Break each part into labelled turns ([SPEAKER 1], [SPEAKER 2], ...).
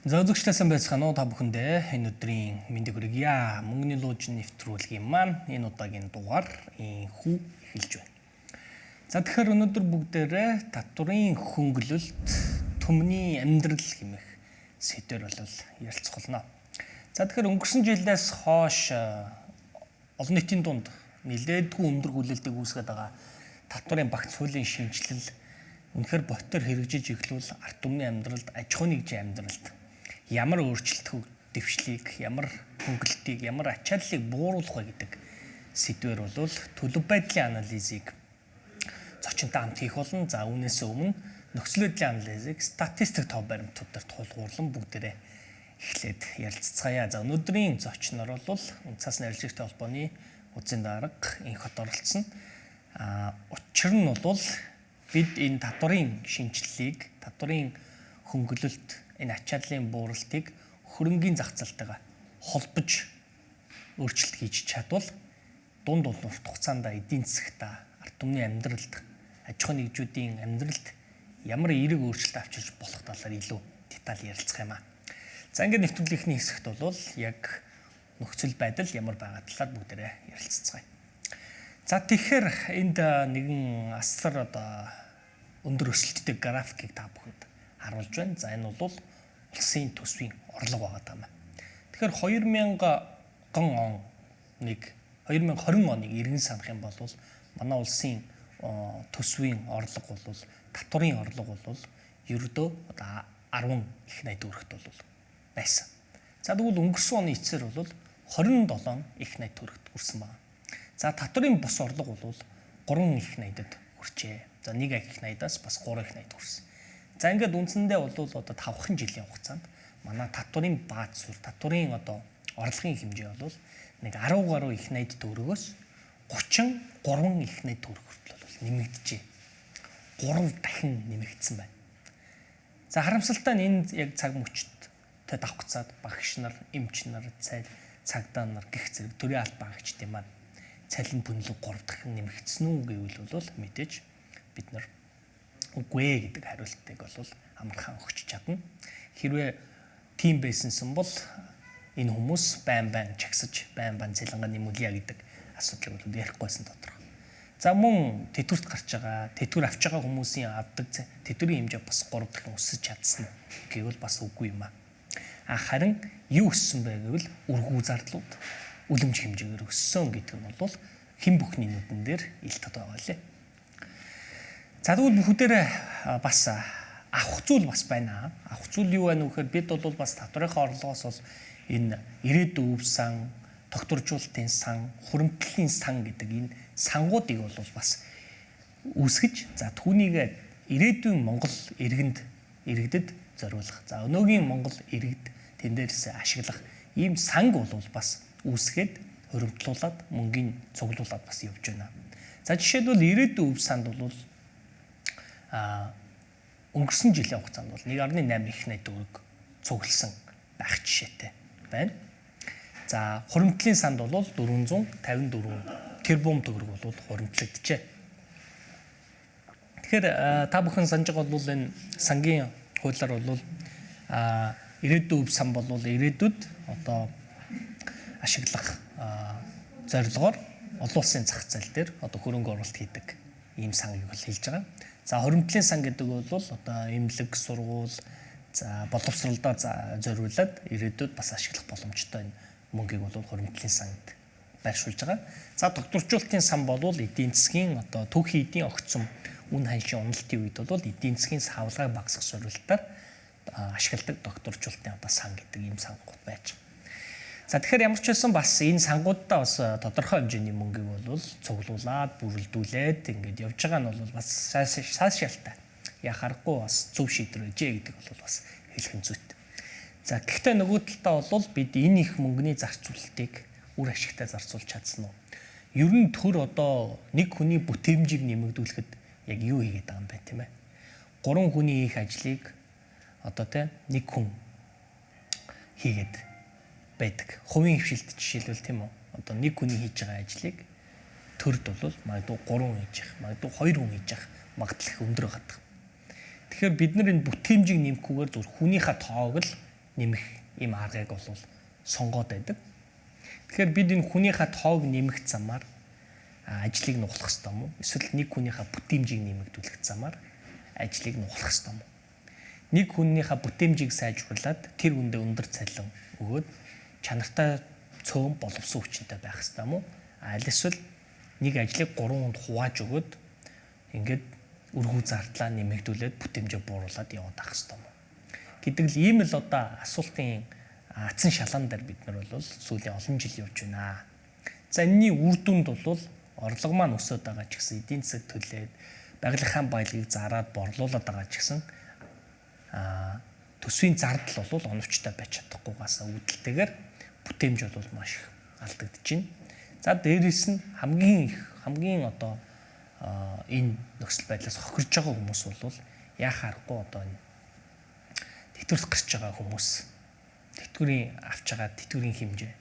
[SPEAKER 1] Зөөгчлээсэн байцгаана уу та бүхэндээ энэ өдрийн мэндийг хүргье. Мөнгөний луужны нэвтрүүлгийн маань энэ удаагийн дугаар инхүү эхэлж байна. За тэгэхээр өнөөдөр бүгдээрээ татврын хөнгөлөлт, төмний амьдрал хэмээх сэдвээр бол ярилцах болно. За тэгэхээр өнгөрсөн жилээс хойш олон нийтийн дунд нэлээдгүй өндөр хүлээлтийг үүсгэж байгаа татврын багц хуулийн шинжилэл үнэхээр ботор хэрэгжиж эхлүүл ард түмний амьдралд, аж ахуйн нэгжийн амьдралд ямар өөрчлөлт дэвшлийг, ямар хөнгөлөлтийг, ямар ачааллыг бууруулах вэ гэдэг сэдвээр бол төлөв байдлын анализыг зочинтой хамт хийх болно. За үүнээс өмнө нөхцөл байдлын анализыг статистик тоо баримтуудаар тулгуурлан бүгдээрээ эхлээд ярилцгаая. За өнөөдрийн зочноор бол Цаас нэрлэгчтэй холбооны үзэн дарга инх хот оролцсон. Учир нь бол бид энэ татврын шинжилгээг, татврын хөнгөлөлт, энэ ачааллын бууралтыг хөрөнгийн зах зээлтэйгээ холбож өөрчлөлт хийж чадвал дунд урт хугацаанд эдийн засагт, ард түмний амьдралд, аж ахуйн нэгжүүдийн амьдралд ямар эерэг өөрчлөлт авчирч болох талаар илүү деталь ярилцах юм аа. За ингээд нэвтрүүлгийнхний хэсэгт бол яг нөхцөл байдал ямар байгаа талаар бүгдээрээ ярилццгаая. За тэгэхээр энд нэгэн асар өндөр өсөлттэй графикийг та бүхэнд харуулж байна. За энэ бол улсын төсвийн орлого байгаа юм. Тэгэхээр 2020 оныг иргэн санах юм бол манай улсын төсвийн орлого бол татврын орлого бол ердөө 10 их найд төгрөгт бол байсан. За тэгвэл өнгөрсөн оны эцсээр бол 27 их найд төгрөгт хүрсэн байна. За татврын бус орлого бол 3 их найдад хүрчээ. За 1 их найдаас бас 3 их найд хүрсэн. За ингээд үндсэндээ бол 5хан жилийн хугацаанд манай татврын бааз суурь, татврын орлогын хэмжээ бол нэг 10 гаруй их найд төгрөгөөс 33 их найд төгрөг хүртэл нэмэгдэжээ. 3 дахин нэмэгдсэн байна. За харамсалтай нь энэ яг цаг мөчтөд давхцаад багш нар, эмч нар, цагдаа нар гэх зэрэг төрийн албан хаагчдын маань цалин бүнэлэг 3 дахин нэмэгдсэн үү гэвэл бол мэдээж бид нар үгүй ээ гэдэг хариултыг бол амархан өгч чадна. Хэрвээ тийм байсансан бол энэ хүмүүс байн чагсаж, байн цалингаа нэмүүлье гэдэг асуудлыг бол ярихгүйсэн тодорхой. За мөн тэтгэврт гарч байгаа, тэтгэвэр авч байгаа хүмүүсийн авдаг тэтгэврийн хэмжээ бас 3 дахин өсөж чадсан гэвэл бас үгүй юм аа. Харин юу өссөн бэ гэвэл үргүү зардлууд үлэмж хэмжээгээр өссөн гэдэг нь бол хэн бүхний нүдэн дээр ил тод байгаа лээ. За тэгвэл бүхүүдээрээ бас авах зүйл бас байна. Авах зүйл юу байна вэ гэхээр бид бол бас татврынхаа орлогоос бол энэ ирээдүйн өв сан, тогтворжуулалтын сан, хуримтлалын сан гэдэг энэ сангуудыг бол бас үүсгэж, за түүнийг ирээдүйн Монгол иргэдэд зориулах. За өнөөгийн Монгол иргэд тэн дээрээс ашиглах ийм санг бол бас үүсгээд хуримтлуулад мөнгөний цуглуулад бас явж байна. За жишээлбэл ирээдүйн өв санд бол өнгөрсөн жилийн хугацаанд бол 1.8 их найд төгрөг цугласан байх жишээтэй байна. За хуримтлалын санд бол 454 тэрбум төгрөг бол хуримтлагдчихэ. Тэгэхээр та бүхэн санаж байгаа бол энэ сангийн хуулиар бол ирээдүйн өв сан бол ирээдүйд ашиглах зорилгоор олон улсын зах зээл дээр хөрөнгө оруулалт хийдэг ийм сангийг бол хэлж байгаа. За хуримтлалын сан гэдэг бол эмнэлэг, сургууль, за боловсролдоо зориулаад ирээдүйд бас ашиглах боломжтой энэ мөнгийг бол хуримтлалын санд байршуулж байгаа. За тогтворжуулалтын сан бол эдийн засгийн түүхийн эдийн огцом үн ханшийн уналтын үед бол эдийн засгийн савлгааг багасгах зорилтоор ашигладаг тогтворжуулалтын сан гэдэг ийм сангууд байж байгаа. За тэгэхээр ямар ч байсан бас энэ сангуудаа бас тодорхой хэмжээний мөнгийг бол цуглуулад, бүрэлдүүлээд ингээд явж байгаа нь бол бас сайшаалтай. Яхахгүй бас зөв шийдвэр гэжээ гэдэг бол бас хэлэх нь зүйтэй. За гэхдээ нөгөө талдаа бол бид энэ их мөнгөний зарцуулалтыг үр ашигтай зарцуулж чадсан уу? Ер нь төр нэг хүний бүтээмжийг нэмэгдүүлэхэд яг юу хийгээд байгаа юм бэ тийм ээ? 3 хүний хийх ажлыг нэг хүн хийгээд байдаг. Хувийн хвшилт жишээлбэл тийм үү? Нэг хүний хийж байгаа ажлыг төрд бол магадгүй 3 хүн хийж явах, магадгүй 2 хүн хийж явах магадлал өндөр гадаг. Тэгэхээр бид нар энэ бүтээмжийг нэмэхгүйгээр зөв хүнийхээ тоог л нэмэх ийм аргыг бол сонгоод байдаг. Тэгэхээр бид энэ хүнийхээ тоог нэмэх замаар ажлыг нухлах хэрэгтэй юм уу? Эсвэл нэг хүнийхээ бүтээмжийг нэмэгдүүлэх замаар ажлыг нухлах хэрэгтэй юм уу? Нэг хүнийхээ бүтээмжийг сайжруулад тэр хүндээ өндөр цалин өгөөд чанартай цөөн боловсон хүчинтэй байх хэрэгтэй юм уу? Аль эсвэл нэг ажлыг 3 хүнд хувааж өгөөд ингээд өргүү зардлаа нэмэгдүүлээд бүтээмжээ бууруулад яваад авах хэрэгтэй юм уу? Гэдэг л ийм л одоо асуултын атсан шалан дээр бид нар бол сүүлийн олон жил явж байна. За энэний үр дүнд бол орлого маань өсөд байгаа ч гэсэн эдийн засаг төлөөд барилгын баялагийг зараад борлуулад байгаа ч гэсэн төсвийн зардал бол оновчтой байж чадахгүйгаас үүдэлтэйгээр бүтээмж бол маш их алдагдаж байна. За дээрэс нь хамгийн одоо энэ нөхцөл байдлаас хохирж байгаа хүмүүс бол яхаарахгүй одоо энэ тэтгэврт гарч байгаа хүмүүс тэтгэврийн авч байгаа тэтгэврийн хэмжээ.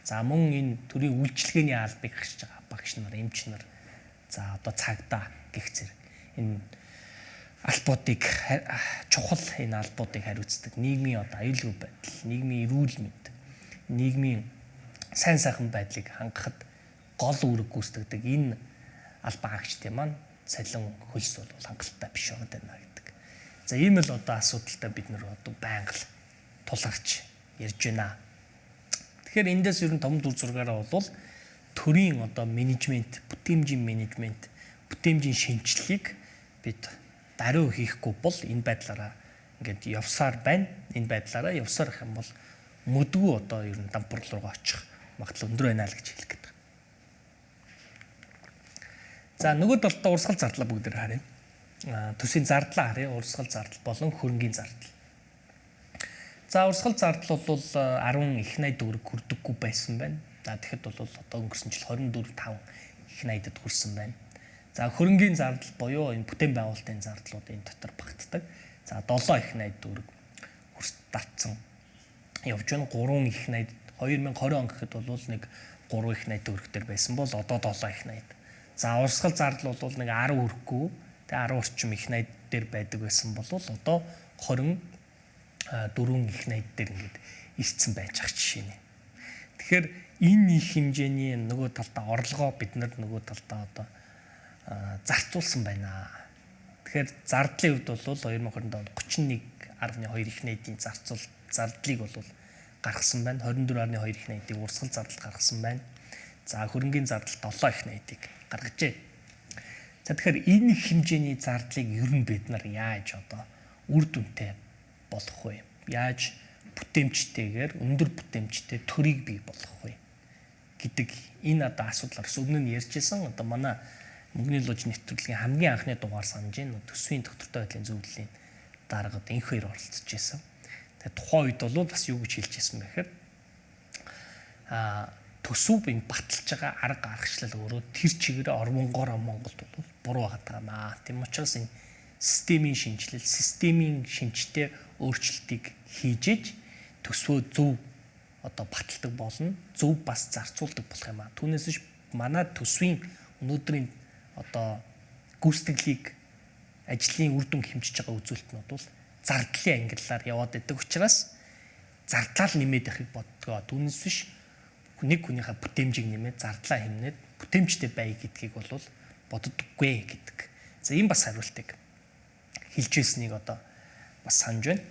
[SPEAKER 1] За мөн энэ төрийн үйлчилгээний албыг гарч байгаа багш нар, эмч нар, за одоо цагдаа гэх зэрэг энэ албуудыг чухал энэ албуудыг хариуцдаг нийгмийн одоо аюулгүй байдал, нийгмийн эрүүл мэнд, нийгмийн сайн сайхан байдлыг хангахад гол үүрэг гүйцэтгэдэг энэ албан хаагчдын маань цалин хөлс бол хангалттай биш байгаа даа гэдэг. За ийм л одоо асуудалтай бид нэр одоо байнга тулгарч ярьж байна. Тэгэхээр эндээс ер нь том дүр зургаараа бол төрийн одоо менежмент, бүтээмжийн менежмент, бүтээмжийн шинжилгээг бид даруй хийхгүй бол энэ байдлаараа ингээд явсаар байна. Энэ байдлаараа явсаар их юм бол мөдгөө одоо ер нь дампур руу очих магадлал өндөр байна л гэж хэлэх гээд байна. За нөгөө талдаа урсгал зардлаа бүгд харъя. Төсвийн зардлаа харъя. Урсгал зардал болон хөрөнгийн зардал. За урсгал зардал бол 10 их 80 төгрөг хүрдэггүй байсан байна. Тэгэхэд бол одоо өнгөрсөн жил 24.5 их 80-д хүрсэн байна. За хөрөнгийн зардал буюу энэ бүтээн байгуулалтын зардлууд энэ дотор багтдаг. За 7 их 80 төгрөг хүрс давцсан явж байна. 3 их 80 2020 он гэхэд бол нэг 3 их 80 төгрөг төр байсан бол одоо 7 их 80. За урсгал зардал бол нэг 10 хүрэхгүй тэгээ 10 орчим их 80 дээр байдаг байсан бол одоо 24 их 80 дээр ингээд ирсэн байж ах жишээ нэ. Тэгэхээр энэ их хэмжээний нөгөө талдаа орлогоо бид нар нөгөө талдаа одоо зарцуулсан байна. Тэгэхээр зардлын хувьд бол 2020 онд 31.2 их 80-ийн зардлыг бол гаргасан байна. 24.2 их 80-ийг урсгал зардал гаргасан байна. За хөрөнгийн зардал 7 их 80-ийг гаргажээ. За тэгэхээр энэ их хэмжээний зардлыг ер нь бид нар яаж одоо үр дүнтэй болгох вэ? Яаж бүтээмжтэйгээр өндөр бүтээмжтэй төрийг бий болгох вэ гэдэг энэ одоо асуудлаас өмнө нь ярьжсэн одоо манай мөнгөний луж нэвтрүүлгийн хамгийн анхны дугаар санаж байна. Төсвийн доктортой байдлын зөвлөлийн даргад энх хоёр оролцож байсан. Тэгээ тухайн үед бол бас юу гэж хэлж байсан бэхээр төсөв энэ баталж байгаа арга аргачлал өөрөө тэр чигээрээ орвонгоор Монголд бол буруу байгаа маа. Тийм учраас энэ системийн шинжилэл, системийн шинжтэй өөрчлөлтийг хийж төсвөө зөв одоо баталдаг болно, зөв бас зарцуулдаг болох юм аа. Түүнээс биш манай төсвийн өнөөдрийн одоо гүйцэтгэлийг ажлын үр дүн хэмжиж байгаа үзүүлэлтнүүд бол зардлын ангиллаар яваад байдаг учраас зардлаа нэмээд явахыг боддгоо. Түүнээс биш нэг хүнийхээ бүтээмжийг нэмээд зардлаа хэмнээд бүтээмжтэй бай гэдгийг бол боддоггүй гэдэг. За энэ бас хариултыг хэлж ирснийг одоо бас санаж байна.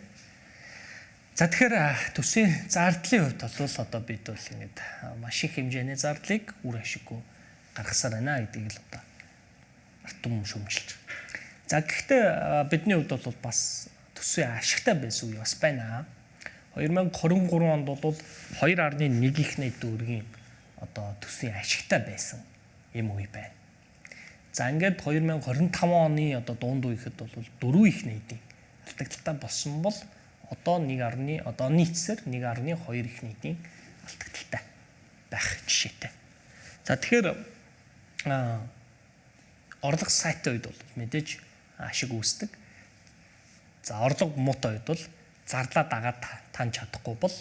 [SPEAKER 1] За тэгэхээр төсвийн зардлын хувьд бол одоо бид бол ингэж маш их хэмжээний зардлыг үр ашиггүй гаргасаар байна гэдгийг л одоо артум шүүмжилж. За гэхдээ бидний хувьд бол бас төсвийн ашигтай байсан үе бас байна. 2023 онд бол 2.1 их 80 төгрөгийн одоо төсвийн ашигтай байсан юм үе байна. За ингээд 2025 оны одоо дунд үе гэхэд бол 4 их 80-ийн алдагдaltaй болсон бол одоо одоо нийтсээр 1.2 их 80-ийн алдагдaltaй байх жишээтэй. За тэгэхээр орлого сайтай үед бол мэдээж ашиг үүсдэг. За орлого муутай үед бол зардлаа дагаад тааж чадахгүй бол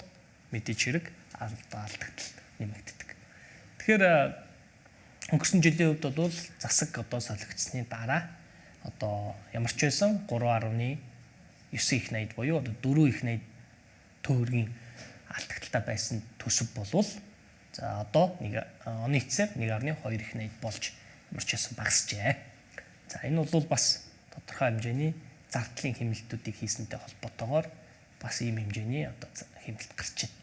[SPEAKER 1] мэдээж хэрэг алдагдал нэмэгддэг. Тэгэхээр өнгөрсөн жилийн хувьд бол засаг одоо солигдсны дараа одоо ямар ч байсан 3.9 их 80 буюу одоо 4 их 80 төөргийн алдагдaltaй байсан төсөв болвол за одоо оны эцсээр 1.2 их найд болж ямар ч байсан багасжээ. За энэ бол бас тодорхой хэмжээний зардлын хэмнэлтүүдийг хийсэнтэй холбоотойгоор бас ийм хэмжээний одоо хэмнэлт гарч байна.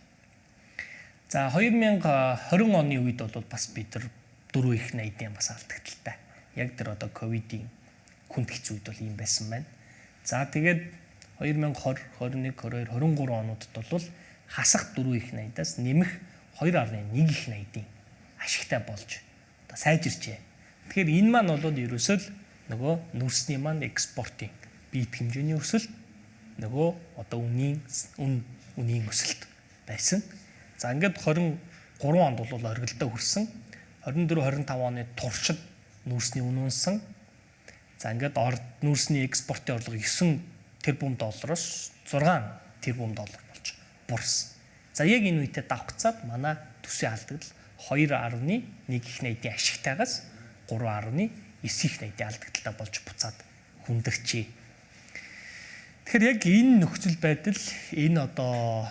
[SPEAKER 1] За 2020 оны үед бол бас бид нар 4 их найдын бас алдагдaltaй. Яг тэр одоо ковидын хүнд хэцүү үед бол ийм байсан байна. За тэгээд 2020, 21, 22, 23 онуудад бол хасах 4 их найдаас нэмэх 2.1 их найдын ашигтай болж одоо сайжирчээ. Тэгэхээр энэ маань бол ерөөсөө л нөгөө нүрсний маань экспортын биед хэмжээний өсөлт нөгөө одоо үнийн өсөлт байсан. За ингээд 23 онд бол оргилдоо хүрсэн. 24, 25 оны туршид нүрсний үн унсан. За ингээд нүрсний экспортын орлого 9 тэрбум доллароос 6 тэрбум доллар болж буурсан. За яг энэ үедээ давхцаад манай төсвийн алдагдал 2.1 их найдын ашигтайгаас 3.9 их найдын алдагдaltaй болж буцаад хүндэрчээ. Тэгэхээр яг энэ нөхцөл байдал энэ одоо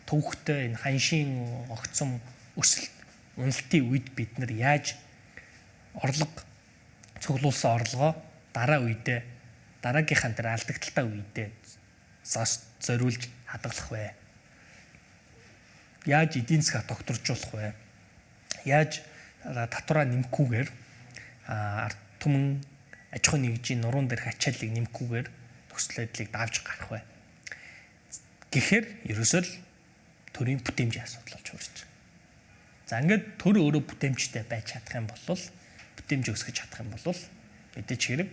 [SPEAKER 1] төвхтэй энэ ханшийн огцом өсөлт уналтын үед бид нар яаж орлого цуглуулсан орлогоо дараагийнхаа тэр алдагдaltaй үедээ зориулж хадгалах вэ? Яаж эдийн засгаа тогтворжуулах вэ? Яаж татвараа нэмэхгүйгээр ард түмэн аж ахуйн нэгжийн нуруунд дээрх ачааллыг нэмэхгүйгээр нөхцөл байдлыг давж гарах вэ? Гэхээр ерөөсөө л төрийн бүтээмжийн асуудал болж урж байгаа. За ингээд төр өөрөө бүтээмжтэй байж чадах юм бол бүтээмж өсгөж чадах юм бол мэдээж хэрэг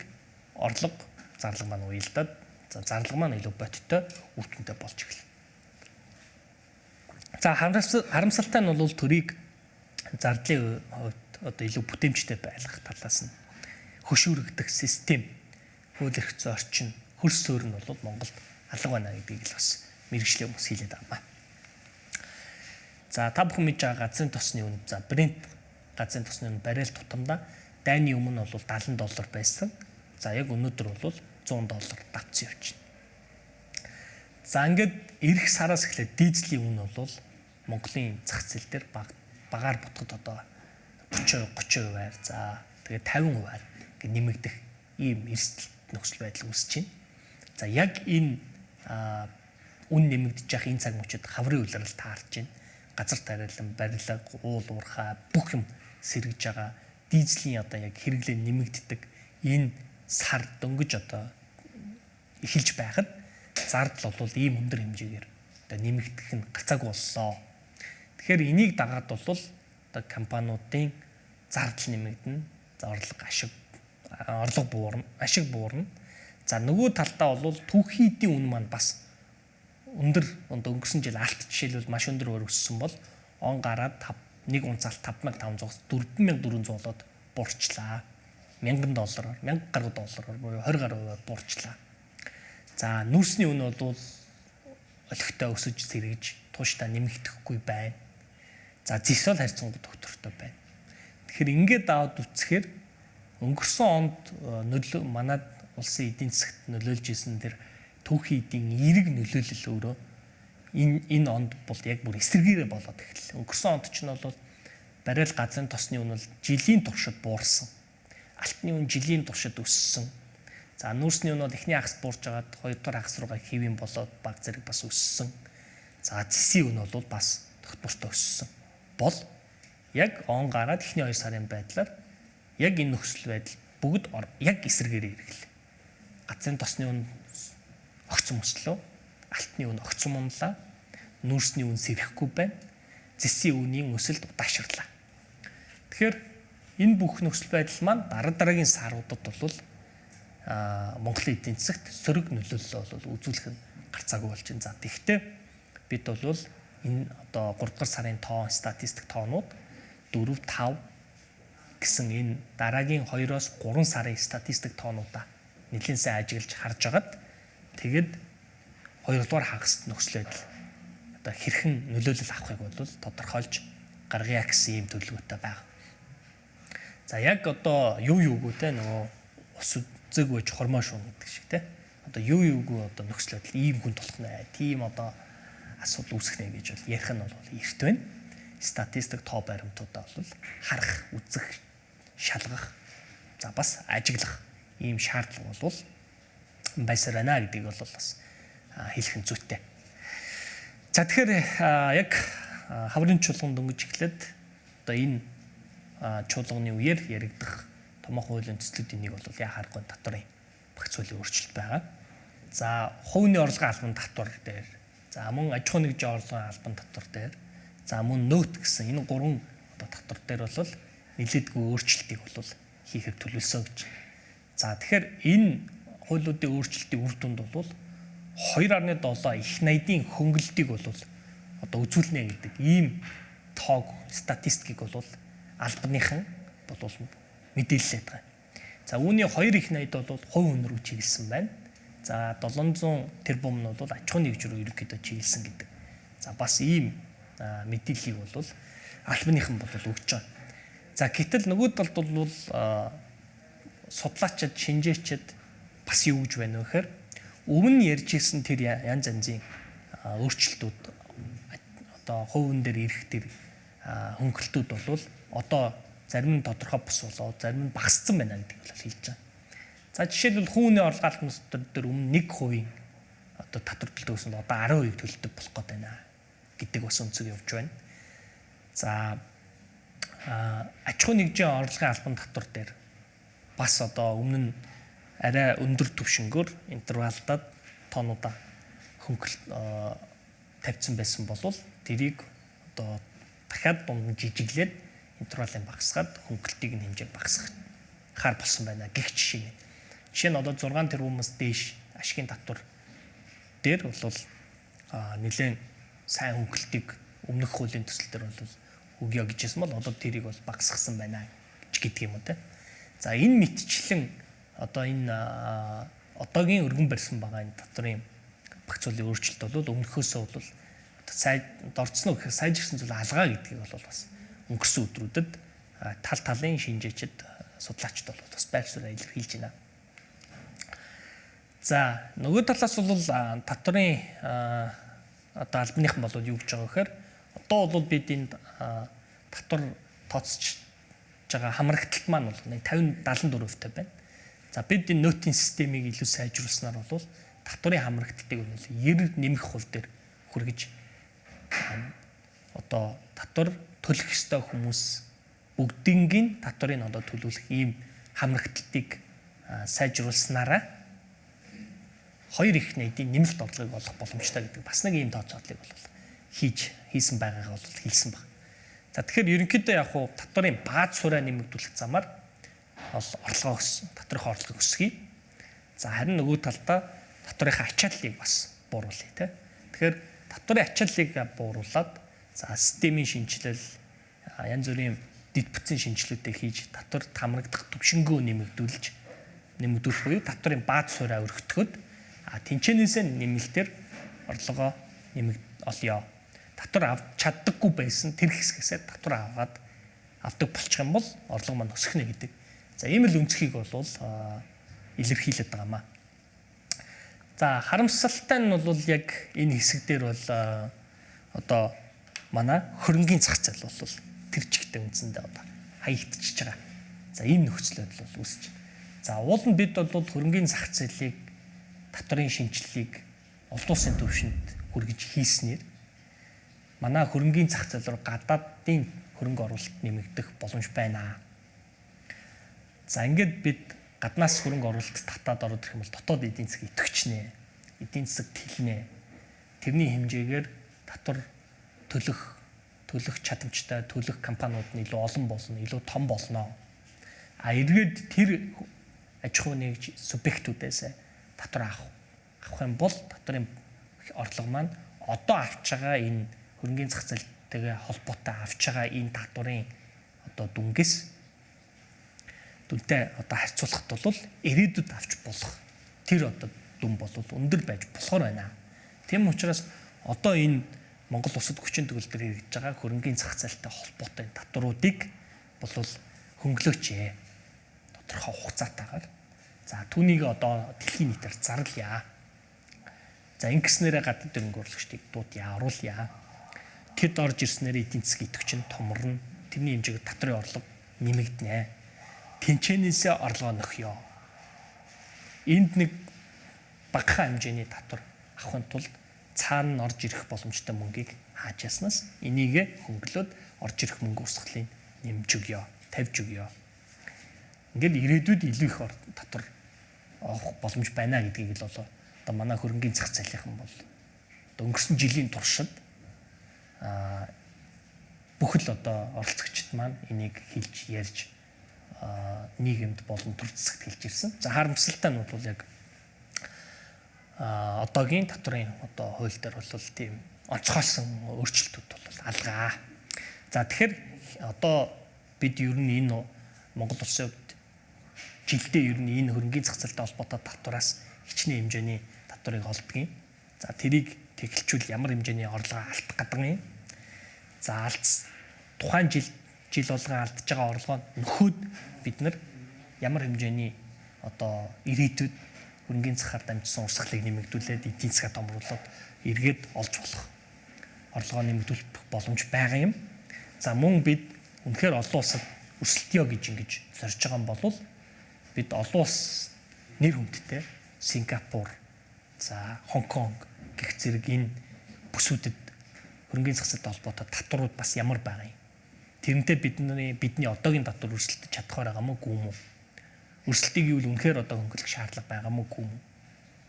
[SPEAKER 1] орлого зарлага маань уялдаад зарлага маань илүү бодиттой үр дүнтэй болж эхэлнэ. За харамсалтай нь бол төрийг зардлын хувьд одоо илүү бүтээмжтэй байлгах талаас нь хөшүүрэгдэх систем, хууль эрх зүйн орчин, хөрс суурь нь бол Монголд алга байна гэдгийг л бас мэргэжлийн хүмүүс хэлээд байна. За та бүхэн мэдж байгаа газрын тосны үн, за Brent газрын тосны үн баррел тутамдаа дайны өмнө бол $70 байсан. За яг өнөөдөр бол $100 давцсан явж байна. За ингээд эх сараас эхлээд дизелийн үн бол Монголын зах зээл дээр багаар бутгад одоо 40-30%-аар за тэгээд 50%-аар нэмэгдэх ийм эрсдэл нөхцөл байдал үүсэж байна. За яг энэ үн нэмэгдэж явах энэ цаг мөчид хаврын улирал таарч байна. Газар тариалан, барилга, уул уурхай бүх юм сэргэж байгаа. Дизелийн одоо яг хэрэглээ нэмэгддэг энэ сар дөнгөж одоо эхэлж байхад зардал бол ийм өндөр хэмжээгээр одоо нэмэгдэх нь гацаагүй боллоо. Тэгэхээр энийг дагаад бол одоо компаниудын зардал нэмэгдэнэ. За орлого буурна, ашиг буурна. За нөгөө талдаа бол түүхийн эдийн үн маань бас өндөр өнгөрсөн жил алт жишээлбэл маш өндөр өссөн бол он гараад нэг унцаалт 5500-аас 4400 болоод буурчлаа. $1000, 1000 гаруй доллараар буюу 20 гаруй буурчлаа. За нүрсний үн бол олигтой өсөж сэргэж тууштай нэмэгдэхгүй байна. За зис бол харьцангуй доктортой байна. Тэгэхээр ингээд аваад үцхээр өнгөрсөн онд манай улсын эдийн засагт нөлөөлж исэн тэр түүхийн эдийн эерэг нөлөөлөл өөрөө энэ онд бол яг бүр эсэргээрээ болоод эхэллээ. Өнгөрсөн онд ч нь бол баррел газрын тосны үн бол жилийн туршид буурсан. Алтны үн жилийн туршид өссөн. За нүүрсний үн бол эхний хагас буурж агаад хоёрдугаар хагас руугаа хэвэн болоод баг зэрэг бас өссөн. За зэсийн үн бол бас тогтвортой өссөн. Бол яг он гараад эхний 2 сарын байдлаар яг энэ нөхцөл байдал бүгд яг эсэргээрээ ирэглээ. Газрын тосны үн огцом өслөө, алтны үн огцом унлаа, нүүрсний үн сэрэхгүй байна. Зэсийн үнийн өсөлт удаашрлаа. Тэгэхээр энэ бүх нөхцөл байдал маань дараагийн саруудад бол Монголын эдийн засагт сөрөг нөлөөлөл бол үзүүлэх нь гарцаагүй болж байна. За тэгвэл бид бол энэ одоо 3 дугаар сарын тоон статистик тоонууд 4, 5 гэсэн энэ дараагийн 2-оос 3 сарын статистик тоонуудаа нэлээд сайн ажиглаж харж агаад тэгээд 2 дугаар хагаст нөхцөл байдал одоо хэрхэн нөлөөлөл авахыг бол тодорхойлж гаргая гэсэн ийм төлөвлөгөөтэй байна. За яг одоо юугүй те нөгөө ус үзэг байж хормоо шуун гэдэг шиг те. Одоо юугүй одоо нөхцөл байдал ийм хүн толох нэ. Тийм одоо асуудал үүсгэнэ гэж бол ярих нь бол эрт байна. Статистик тоо баримтуудаа бол харах, үзэх, шалгах, за бас ажиглах ийм шаардлага бол байсаар байна гэдгийг бол бас хэлэх нь зүйтэй. За тэгэхээр яг хаврын чуулган дөнгөж эхлээд одоо энэ чуулганы үеэр яригдах томоохон хуулийн төслүүдийн нэг бол яхааргүй татварын багц хуулийн өөрчлөлт байгаа. За хувийн орлогын албан татвар дээр, за мөн аж ахуй нэгжийн орлогын албан татвар дээр, за мөн нөөт гэсэн энэ гурван одоо татвар дээр бол нэлээдгүй өөрчлөлтийг бол хийхэд төлөвлөсөн гэж. За тэгэхээр энэ хуулиудын өөрчлөлтийн үр дүнд бол 2.7 их найдын хөнгөлөлтийг бол одоо үзүүлнэ гэдэг ийм тоог статистикийг бол албаныхан бол мэдээлэлээд байгаа. За үүний 2 их найд бол хувь хүн рүү чиглэсэн байна. За 700 тэрбум нь бол аж ахуй нэгж рүү ерөнхийдөө чиглэсэн гэдэг. За бас ийм мэдээллийг бол албаныхан бол өгч байгаа. За гэтэл нөгөө талд бол судлаачид, шинжээчид бас юу гэж байна вэ гэхээр өмнө ярьж ирсэн тэр янз янзын өөрчлөлтүүд одоо хувийн дээр ирэх тэр хөнгөлтүүд бол одоо зарим нь тодорхой бус болоо, зарим нь багассан байна гэдэг бол хэлж байгаа. За жишээлбэл хүүний орлогын албан татвар дээр өмнө 1% одоо татвар төлдөөсөн одоо 10% төлдөг болох гээд байна гэдэг бас өнцөг явж байна. За аж ахуй нэгжийн орлогын албан татвар дээр бас одоо өмнө нь арай өндөр түвшингөөр интервалдаад тоонуудаа хөнгөлт тавьсан байсан болвол тэрийг одоо дахиад дунд жижиглээд интервалын багасгаад хөнгөлтийг нь хэмжээг багасгахаар болсон байна гэх жишээ нь. Жишээ нь одоо 6 тэрбумаас дээш ашигын татвар дээр бол нэлээд сайн хөнгөлтийг өмнөх хуулийн төсөл дээр бол өгье гэжсэн бол одоо тэрийг бол багасгасан байна гэдэг юм уу те. За энэ мэтчлэн одоо энэ одоогийн өргөн барьсан байгаа энэ татварын багц хуулийн өөрчлөлт бол өмнөхөөсөө бол дорцсон уу гэхээр сайжирсан зүйл алгаа гэдгийг бол бас өнгөрсөн өдрүүдэд тал талын шинжээчид судлаачид бол бас байр суурь илэрхийлж байна. За нөгөө талаас бол татварын одоо албаныхан бол юу гэж байгаа вэ гэхээр одоо бол бид энэ татвар тооцож байгаа хамрагталт маань бол 50-74% байна. За бид энэ нөөтийн системийг илүү сайжруулснаар бол татварын хамрагталтыг бол 90 нэмэх хул дээр хүргэж одоо татвар төлөх ёстой хүмүүс бүгдийнгийн татварыг одоо төлөвлөх ийм хамрагталтыг сайжруулснараа 2 их найдын нэмэлт орлогыг олох боломжтой гэдэг бас нэг ийм тооцооллыг бол хийсэн байгаагаа бол хэлсэн баг. За тэгэхээр ерөнхийдөө яг хуу татварын бааз сураа нэмэгдүүлэх замаар орлогоо татварын орлогыг өсгөе. За харин нөгөө талдаа татварын ачааллыг бас бууруулъя те. Тэгэхээр татварын ачааллыг бууруулад за системийн шинжилэл янз бүрийн дэд бүтцийн шинжилгээтэй хийж татварт хамрагдах түвшингөө нэмэгдүүлэх буюу татварын бааз сураа өргөтгөхөд тэнцэнээсээ нэмэлтээр орлогоо олё. Татвар авч чаддаггүй байсан тэр хэсгээсээ татвар авдаг болчих юм бол орлого маань өсөхнэ гэдэг. За ийм л өнцгийг бол илэрхийлээд байгаамаа. За харамсалтай нь бол яг энэ хэсэг дээр бол одоо манай хөрөнгийн зах зээл бол тэр чигтээ үндсэндээ одоо хаягдчихж байгаа. За ийм нөхцөл байдал бол үүсэж байна. За уул нь бид бол хөрөнгийн зах зээлийг татварын шинжилгээг олон улсын түвшинд хүргэж хийснээр манай хөрөнгийн зах зээл рүү гадаадын хөрөнгө оруулалт нэмэгдэх боломж байна. За ингээд бид гаднаас хөрөнгө оруулалт татаад ороод ирэх юм бол дотоод эдийн засаг идэвхжнэ. Эдийн засаг тэлнэ. Тэрний хэмжээгээр татвар төлөх чадамжтай төлөх компаниуд нь илүү олон болно, илүү том болно. Эргээд тэр аж ахуй нэгж субъектүүдээс татвар авах юм бол татварын орлого маань одоо авч байгаа энэ хөрөнгийн зах зээлтэйгээ холбоотой авч байгаа энэ татварын одоо дүнгээс дүнтэй одоо харьцуулахад бол ирээдүйд авч болох тэр одоо дүн бол өндөр байж болохоор байна. Тийм учраас одоо энэ Монгол улсад хүчин төгөлдөр хэрэгжиж байгаа хөрөнгийн зах зээлтэй холбоотой татваруудыг бол хөнгөлөөч тодорхой хугацаатаагаар. За түүнийг одоо дэлхийн нийтээр зарлая. За ингэснээрээ гадаад хөрөнгө оруулагчдыг дуудъя, оруулъя. Тэд орж ирснээр эдийн засгийн идэвхжин томорно. Тэрний хэмжээгээр татрын орлого нэмэгдэнэ. Тэнцэнээсээ орлогоо нөхьё. Энд нэг багахан хэмжээний татвар авахын тулд цаана нь орж ирэх боломжтой мөнгийг хааж яснаас энийг хөнгөлөөд орж ирэх мөнгө урсгалыг нэмж өгье, тавьж өгье. Ингээл ирээдүйд илүү их татвар авах боломж байна гэдгийг л одоо манай хөрөнгөний зах зээлийнхан бол өнгөрсөн жилийн туршид бүхэл одоо оролцогчид маань энийг хэлж ярьж нийгэмд болон төр засагт хэлж ирсэн. За харамсалтай нь бол яг одоогийн татврын одоо хууль дээр бол тийм онцгойсон өөрчлөлтүүд бол алгаа. За тэгэхээр одоо бид ер нь энэ Монгол улсын хувьд жилдээ ер нь энэ хөрөнгөний зах зээлтэй холбоотой татвараас хичнээн хэмжээний татварыг олдгийг. За тэрийг тэгэлжүүл ямар хэмжээний орлогоо алдах гэдэг юм. За тухайн жил болгон алдж байгаа орлогоо нөхөд бид нар ямар хэмжээний одоо ирээдүйд хөрөнгөний захаар дамжсан урсгалыг нэмэгдүүлээд эдийн засгаа томруулаад эргээд олж болох орлогоо нэмэгдүүлэх боломж байгаа юм. За мөн бид үнэхээр олон улсад өрсөлдөё гэж ингэж зорж байгаа юм бол бид олон улс нэр хүндтэй Сингапур, за Хонконг гэх зэрэг энэ бүсүүдэд хөрөнгөний зах зээлтэй холбоотой татварууд бас ямар байгаа юм. Тэрнтэй бидний одоогийн татвар өрсөлдөж чадах байгаа мó гүм үү? Өрсөлдгийг юу л үнэхээр одоо хөнгөлөх шаардлага байгаа мó гүм үү?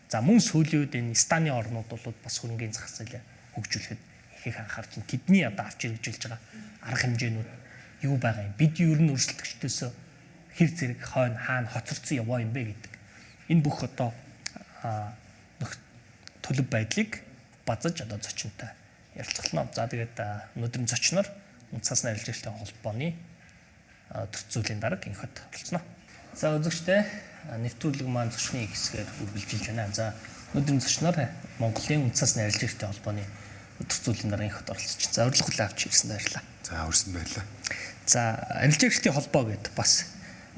[SPEAKER 1] За мөн сүүлийн үед энэ Станы орнууд бол бас хөрөнгөний зах зээлээ хөгжүүлэхэд их анхаарч байна. Тэдний одоо авч хэрэгжүүлж байгаа арга хэмжээнүүд юу байгаа юм? Бид юу н өрсөлдөгчдөөс хэр зэрэг хойно хаана хоцорсон яваа юм бэ гэдэг. Энэ бүх одоо төлөв байдлыг базаж одоо зочинтой ярилцгална. За тэгээд өнөөдрийн зочноор Цаас арилжаалагчдын холбооны төрцөлийн дарга инхот оролцсноо. За үзэгчдээ нэвтрүүлэг маань зочны хэсгээр үргэлжилж байна. За өнөөдрийн зочноор Монголын Цаас арилжаалагчдын холбооны төрцөлийн дарга инхот оролцож. За урилга хүлээн авч ирсэнд баярлалаа.
[SPEAKER 2] За өрсөнд баярлалаа.
[SPEAKER 1] За арилжаалагчдын холбоо гэдэг бас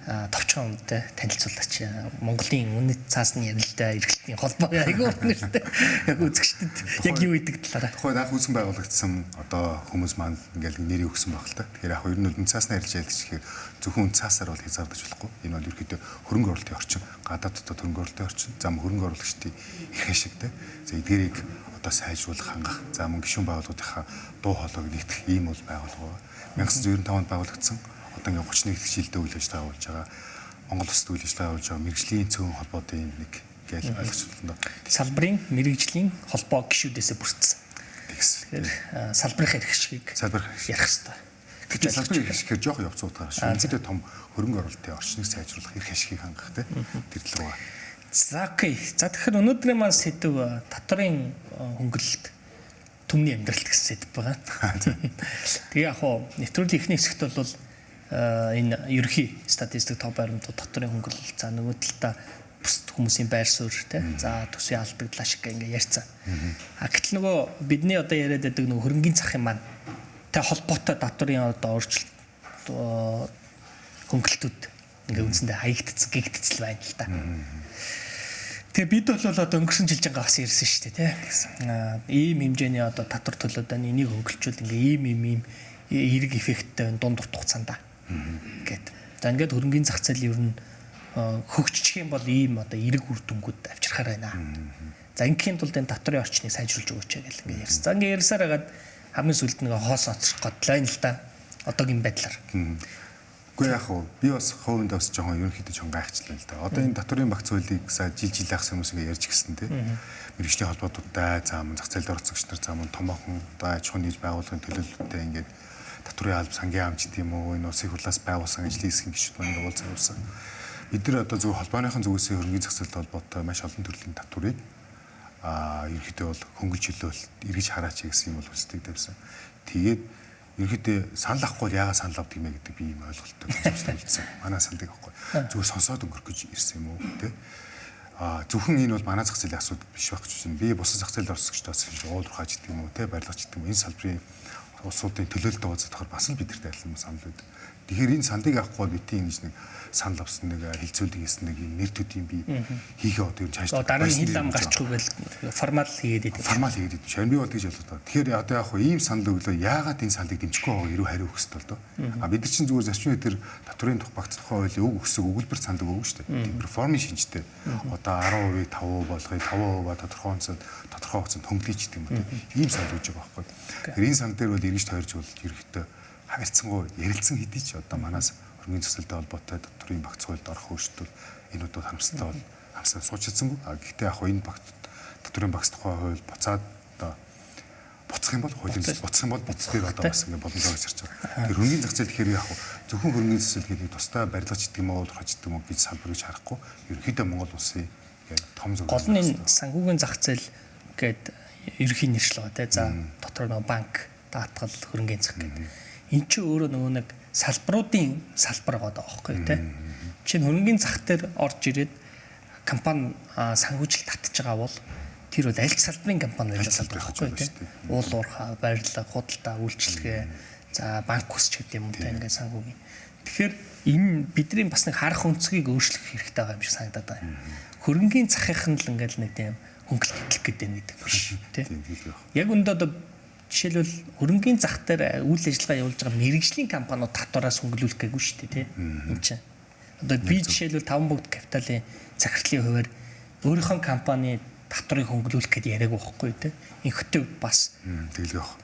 [SPEAKER 1] товчхон үнэтэй танилцуулаач. Монголын үнэт цаасны ярилтаа эрхлэлтийн холбоо айгүй үнэтэй. Яг үзэгчдэд яг юу идэг талаараа.
[SPEAKER 2] Тухайн анх үүсгэн байгуулагдсан одоо хүмүүс маань ингээл нэрийг өгсөн баг л та. Тэгэхээр яг ер нь үнэт цаасны арилжаалагч гэхээр зөвхөн цаасаар бол хязгаарлаж болохгүй. Энэ бол ерөөдөө хөрөнгө оруулалтын орчин, гадаад дотоод хөрөнгө оруулалтын орчин, зам хөрөнгө оруулагчдын их ашиг те. За эдгээрийг одоо сайжруулах, хангах, за мөн гишүүн байгууллагынхаа дуу хоолойг нэгтгэх ийм бол байгууллага. 1995 онд байгуулагдсан. Одоо ингээ 31 дэх жилдээ үйл ажиллагаа болж байгаа. Монгол Улсад үйл ажиллагаа болж байгаа мэрэгжлийн цөөн холбоодын нэг гэж ойлгочихлоо.
[SPEAKER 1] Салбарын мэрэгжлийн холбоо гишүүдээсээ бүрдсэн.
[SPEAKER 2] Тэгэхээр
[SPEAKER 1] салбарын хэрэгшгийг ярих хэрэгтэй.
[SPEAKER 2] Тэгэхээр салбарын хэрэгшгээр жоох явц утгаар шүүмжтэй том хөрөнгө оруулалтын орчныг сайжруулах эрх ашигыг хангах тэр төлөв.
[SPEAKER 1] За окей. За тэгэхээр өнөөдрийн маань сэдв татварын хөнгөлөлт түмний амьдралт гэсэн сэдв байгаа. Тэгээ яг хоо нэвтрүүлгийн эхний хэсэгт бол энэ ерөнхий статистик тоо баримтууд татварын хөнгөлөлт за нөгөө талдаа бусд хүмүүсийн байр суурь те за төсвийн алдагдлаа шиг ингээ ярьцсан. Гэтэл нөгөө бидний одоо яриад байдаг нөгөө хөрөнгөний захын маань тэ холбоотой татварын одоо өөрчлөлт хөнгөлтүүд ингээ үндсэндээ хаягдцсан гэгдцэл байна л да. Тэгээ бид бол одоо өнгөрсөн жилжингаа бас ярьсан шүү дээ те. Ийм хэмжээний одоо татвар төлөөд байна. Энийг хөнгөлчүүл ингээ ийм эерэг эффекттэй дунд урт хугацаанд гэд. За ингээд хөрөнгөний зах зээл ер нь хөгжчих юм бол ийм одоо эерэг үр дүнгууд авчрахаар байна. За ингийн тулд энэ татварын орчныг сайжруулж өгөөч гэл ингээд ярьсан. За ингээд ярьсаар хагаад хамгийн сүүлд нэг хоос оцрох готлаа юм л да. Одоогийн байдлаар.
[SPEAKER 2] Үгүй яг уу би бас хувийн дэвс жоохон ерөнхийдөө жоохон гайхчлаа л да. Одоо энэ татварын багц хуулийг жил ахс хүмүүс ингээд ярьж гисэн те. Мэргэжлийн холбоотуудтай за мөн зах зээлд оролцогч нар за мөн томоохон одоо аж ахуйн нийт байгууллагын төлөөлөлттэй ингээд татварын алба сангийн амжилт юм уу энэ усыг хурлаас байгуулсан ажлын хэсгийн гишүүд маань уулзсан явсан. Бид нар одоо зөв холбооныхон зүгээс хөрөнгөний зах зээлтэй холбоотой маш олон төрлийн татварыг ерөнхийдөө бол хөнгөлж хөлөөл эргэж хараач гэсэн юм бол хүсдэг тавьсан. Тэгээд ерөнхийдөө санал авахгүй яагаад санал авдаг юм бэ гэдэг би ийм ойлголттой үзсэн. Манай саналыг авахгүй. Зүгээр сонсоод өнгөрөх гэж ирсэн юм уу те. Зөвхөн энэ бол манай зах зээлийн асуудал биш байх гэж байна. Би бусад зах зээлд орсогчдоос уул руу хааж идэг юм уу те барилгач гэдэг юм. Энэ салбарын улсуудын төлөөлөлд байгаа зөвхөн бас л бидэрт айлсан санал байдаг. Тэгэхээр энэ сандыг авахгүй бол битийн ингэж нэг санал авсан нэг хилцүүлэг хийсэн нэг юм нэр төдийн би хийхээ одоо юм цааш
[SPEAKER 1] дараагийн хил ам гарчихгүй гэл формал хийгээд идэв.
[SPEAKER 2] Формал хийгээд идэв. Би бол тэгж бодлоо. Тэгэхээр одоо яг хуу ийм санал өглөө яагаад энэ саналыг дэмжихгүй байгаа хэрэг хариу өгөх хэрэгтэй л доо. А бид нар чинь зүгээр зарчмын дээр татврын багц тухай хуулийн үг өсөг өгүүлбэр саналыг өгнө шүү дээ. Перформинг шинжтэй. Одоо 10% 5% болгоё 5% тодорхой хугацаанд хөнгөлөж гэдэг юм уу. Ийм санал өгж байгаа байхгүй. Тэгэхээр энэ санал дээр бол эргэж тойрж бол ерөөхдөө харилцангуй ярилцсан хэдий ч одоо манаас хөрөнгөний зохицолтой холбоотой татврын багц хуульд орох өөрчлөлт энэ удаа харамсалтай бол хамсаа суучилсангүй. Гэхдээ яг энэ багц татврын багц тухай хууль буцаад одоо буцах юм бол хуулийн буцах юм бол буцах дээр одоо бас ингэ боломжтой гэж харж байгаа. Тэр хөрөнгөний зах зээл гэхээр яг зөвхөн хөрөнгөний зах зээл гэдэг тусдаа барилгач гэдэг юм уу, хурц гэдэг юм уу гэж салбар гэж харахгүй. Ерөнхийдөө Монгол улсын том зөв.
[SPEAKER 1] Гол нь энэ санхүүгийн зах зээл гэдэг ерөнхий нэршил байгаа те. За дотор нэг банк, даатгал, хөрөнгөний зах гэдэг. Энд чинь өөрөө нөгөө нэг салбаруудын салбар байгаа байхгүй те. Чинь хөрөнгөний зах дээр орж ирээд компани санхүүжилт татж байгаа бол тэр бол аль ч салбарын компани байж байгаа байхгүй те. Уул уурхай, барилга, худалдаа, үйлчилгээ, за банк хүсч гэдэг юм те ингээд санхүүгийн. Тэгэхээр энэ бидний бас нэг харах өнцгийг өөрчлөх хэрэгтэй байгаа юм шиг санагдаад байна. Хөрөнгөний захын л ингээд нэг тийм хөнгөлөлт гэдэг гэдэг биш те. Яг өндөө одоо жишээлбэл хөрөнгөний зах дээр үйл ажиллагаа явуулж байгаа мэрэгжлийн компаниуд татвараас хөнгөлүүлэх гээгүй шүү дээ тий. Энд чинь. Одоо би жишээлбэл 5 бүгд капиталын захирлын хувьар өөрийнхөө компани татварыг хөнгөлүүлэх гэдээ яриаг байхгүй тий. Инхтэй бас
[SPEAKER 2] тэгэл явах.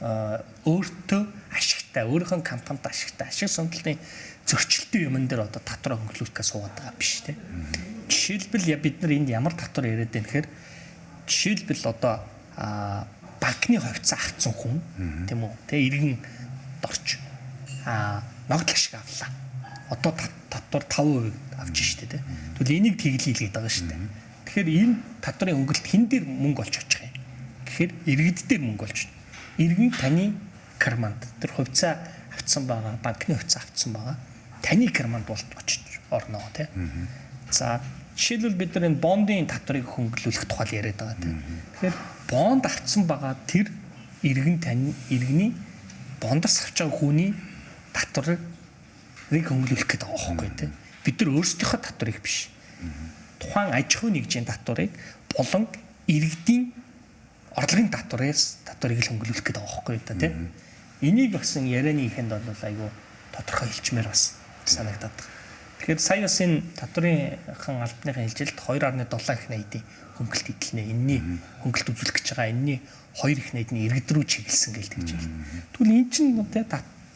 [SPEAKER 1] Өөртөө ашигтай, өөрийнхөө компанид ашигтай, ашиг сонголтын зөрчилтэй юмн дээр одоо татвар хөнгөлүүлэхээ суугаад байгаа биш тий. Жишээлбэл бид нар энд ямар татвар яриад байна гэхээр жишээлбэл одоо банкны хувьцаа авцсан хүн тийм үү тэ иргэн дорч ногдол ашиг авлаа. Одоо татвар 5% авч штэ тэ. Тэгвэл энийг тэглүүлээд байгаа штэ. Тэгэхээр энэ татварын хөнгөлөлт хэн дээр мөнгө олж очих юм? Гэхээр иргэд дээр мөнгө олж. Иргэн таны карманд тэр хувьцаа авцсан байгаа, банкны хувьцаа авцсан байгаа. Таны карманд болт очиж орно тэ. За жишээлбэл бид нар энэ бондын татварыг хөнгөлүүлэх тухай яриад байгаа тийм. Тэгэхээр бонд авсан байгаа тэр иргэний бондос авч байгаа хүний татварыг хөнгөлүүлэх гэдэг байгаа байхгүй тийм. Бид нар өөрсдийнхөө татварыг биш. Тухайн аж ахуйн нэгжийн татварыг болон иргэдийн орлогын татварыг л хөнгөлүүлэх гэдэг байгаа байхгүй тийм. Энийг бас ярианы ихэнд бол айгүй тодорхой хэлчмээр бас санагдаад байна. Тэгэхээр сая бас энэ татврынхан албаныхын хэлжилт 2.7 их найдын хөнгөлөлт эдэлнэ. Энэний хөнгөлөлт үзүүлэх гэж байгаа. Энэний 2 их найдны иргэд рүү чиглэсэн гэж хэлж байна. Тэгвэл энэ чинь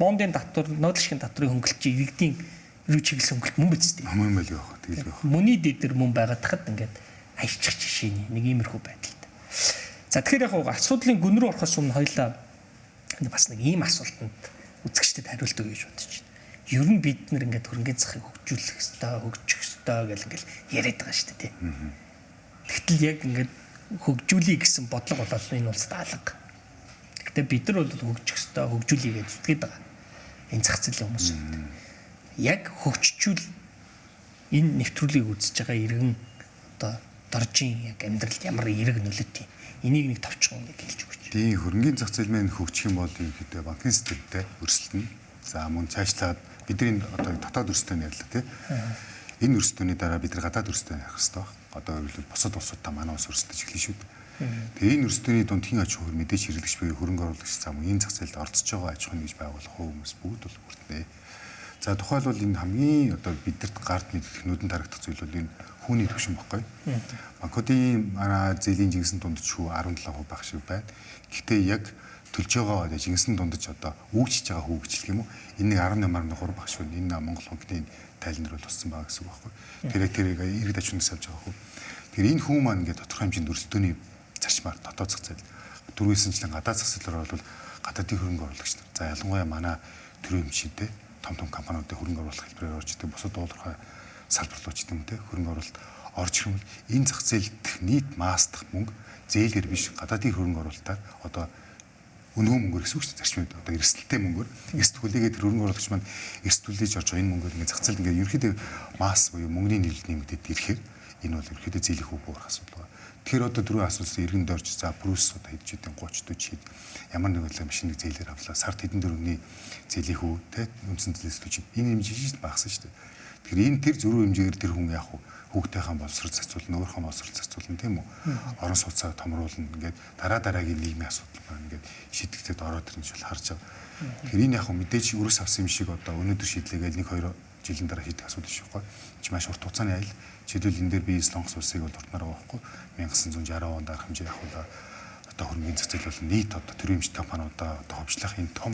[SPEAKER 1] бондын татвар, нөөдлөшгийн татврын хөнгөлөлт чи иргэдийн рүү чиглэсэн хөнгөлөлт мөн биз дээ.
[SPEAKER 2] Мөн байл явах. Тэгэл явах.
[SPEAKER 1] Мөний дээр мөн байгаад тахад ингээд хайчих жишээний нэг иймэрхүү байдалтай. За тэгэхээр яг асуудлын гүн рүү орохоос өмнө хоёлаа бас нэг ийм асуултанд үзэгчдэд хариулт өгье гэж бодож байна. Ер нь бид нар ингээд хөрөнгөний захыг хөгжүүлэх ёстой, хөгжих ёстой гэл ингээд яриад байгаа шүү дээ тий. Тэгтэл яг ингээд хөгжүүлэе гэсэн бодлого болоод энэ улсад алга. Гэтэ бид нар бол хөгжих ёстой, хөгжүүлэе гэж зүтгээд байгаа. Энэ зах зээлийн хүмүүс. Яг хөгжчүүл энэ нэвтрүүлгийг үзэж байгаа иргэн одоо доржийн яг амьдралд ямар эерэг нөлөөт юм. Энийг нэг товчхон нэг хэлж өгч.
[SPEAKER 2] Тийм хөрөнгөний зах зээл мэн хөгжих юм бол ерөнхийдөө банкны системтэй өрсөлдөнө. За мөн цаашлаад бидний одоо дотоод өрсөлдөөн ярьлаа тий. Энэ өрсөлдөөний дараа бид нар гадаад өрсөлдөөн ярих хэрэгтэй байна. Одоо өөрөлдөл бусад улсуудтай манай улс өрсөлдөж эхэлнэ шүү дээ. Тэгээ энэ өрсөлдөөний дунд хэн аж ахуй мэдээж хэрэглэгч буюу хөрөнгө оруулагч зам энэ зах зээлд оролцож байгаа аж ахуйн гэж байгуулах хүмүүс бүгд бол бүртнэ. За тухайлбал энэ хамгийн одоо бидэрт гард мэдэх нүдэн тарагдах зүйл бол энэ хүүний түвшин баггүй. Банкуудын манай зээлийн жигсэн дундч хүү 17% байх шиг байна. Гэхдээ яг төлж байгаа жигсэн дундч одоо үүсэж байгаа хүү гэжлэх юм уу? Энэ 18.3 баг шүү. Энэ Монгол банкны тайлнэр бол болсон байгаа гэсэн үг байхгүй. Тэр иргэд аж ахуйнаас авч байгаа хүү. Тэгэхээр энэ хүү маань ингээд тодорхой хэмжээнд өрсөлдөөний зарчмаар дотоод зах зээл дөрвөөсөнчлэн гадаад зах зээлээр бол гадаадын хөрөнгө оруулагч нар. За ялангуяа манай төрийн хэмжээтэй том компаниудын хөрөнгө оруулах хэлбэрээр орж идэг бусад уулуурхай салбарлууч гэдэг юм те хөрөнгө оруулалт орж ирэх юм бол энэ зах зээл дэх нийт маасдах мөнгө зээлэр биш гадаадын хөрөнгө оруулалтаар одоо өнөө мөнгөөр гэсэн үг шүү дээ зарчмын одоо эрсдэлтэй мөнгөөр эрсдүүлээгээд хөрөнгө оруулагч маань эрсдүүлж орж байгаа энэ мөнгөөр ингээд зах зээлд ингээд ерөөхдөө масс буюу мөнгөний нийлүүлэлт нэмэгдээд ирэхээр энэ бол ерөөхдөө зээлийн хүү буурах асуудал байна. Тэгэхээр одоо дөрөв асуулсан иргэн дорж за Брюс одоо хийж идэв 30 40 хэд ямар нэг байдлаар машиныг зээлээр авлаа. Сард хэдэн дөрөвний зээлийг хүү те үндсэн зээлээс төч энэ хэмжиж багсан шүү дээ. Тэгэхээр энэ тэр зөрүү хэмжээгээр тэр хүн яах вэ? Хүүхдийнхээ боловсрол зохицуулна, өөрийнхөө боловсрол зохицуулна тийм үү? Орон сууцаа томруулна. Ингээд дараагийн нийгмийн асуудал маань ингээд шийдэгдэхэд ороод ирнэ гэж харж байгаа. Тэгэхээр энэ яг мэдээж өрөөс авсан юм шиг одоо өнөөдөр шийдлээгээл 1-2 жилийн дараа шийдэх асуудал биш байхгүй. Чи маш урт хугацааны аялал. Жишээлбэл энэ дээр би Солонгос улсыг бол уртнаар авахгүй. 1960 онд арга хэмжээ авахулаа одоо хөрөнгөний зах зээл бол нийт одоо төрийн эмчит компаниудаа одоо ховчлахын том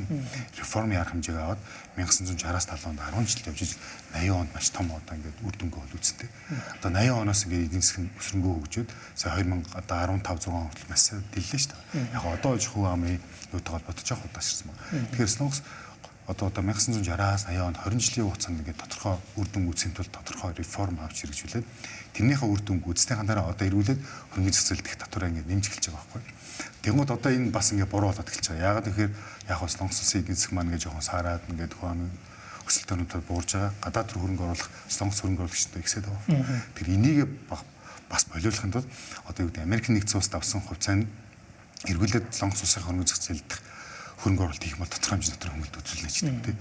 [SPEAKER 2] реформын арга хэмжээг аваад 1960-аас 70 онд 10 жил явж 80 онд маш том одоо ингээд үр дүнгээ бол үүсдэг. Одоо 80 оноос ингээд эдийн засгийн өсрөнгөө хөгжөөд сая 2000 одоо 15 6 он хүртэл маш дэллээ шүү дээ. Яг одоо жихүү амын юутай холбоотой жоох удаашрсан байна. Тэгэхээр Солонгос одоо 1960-аас 80 онд 20 жилийн хугацаанд ингээд тодорхой үр дүн үүсэхийн тулд тодорхой реформ авч хэрэгжүүлээд тэрнийхээ үр дүнг үзснийхэн дараа одоо эргүүлээд хөрөнгөний зах зээл диктатураа ингээд нэмж эхэлж байгаа байхгүй. Тэнгууд одоо энэ бас ингээд буруу болоод эхэлж байгаа. Яагаад гэхээр яг нь Солонгос улсын эдийн засаг маань ингээд жоохон саарад ингээд хүн өсөлт төрнөдөд буурж байгаа. Гадаад руу хөрөнгө оруулах Солонгос хөрөнгө оруулагчтай ихсээд байгаа. Тэр энийг бас болиулахын тулд одоо юу гэдэг Америк нэгдсэн улсад авсан хувьцаанд эргүүлээд Солонгос улсын хөрөнгөний зах зээл дэх хөрөнгө оруулалт хийх бол тодорхой хэмжээний дотор хөнгөлт үзүүлнэ ч гэдэг тийм.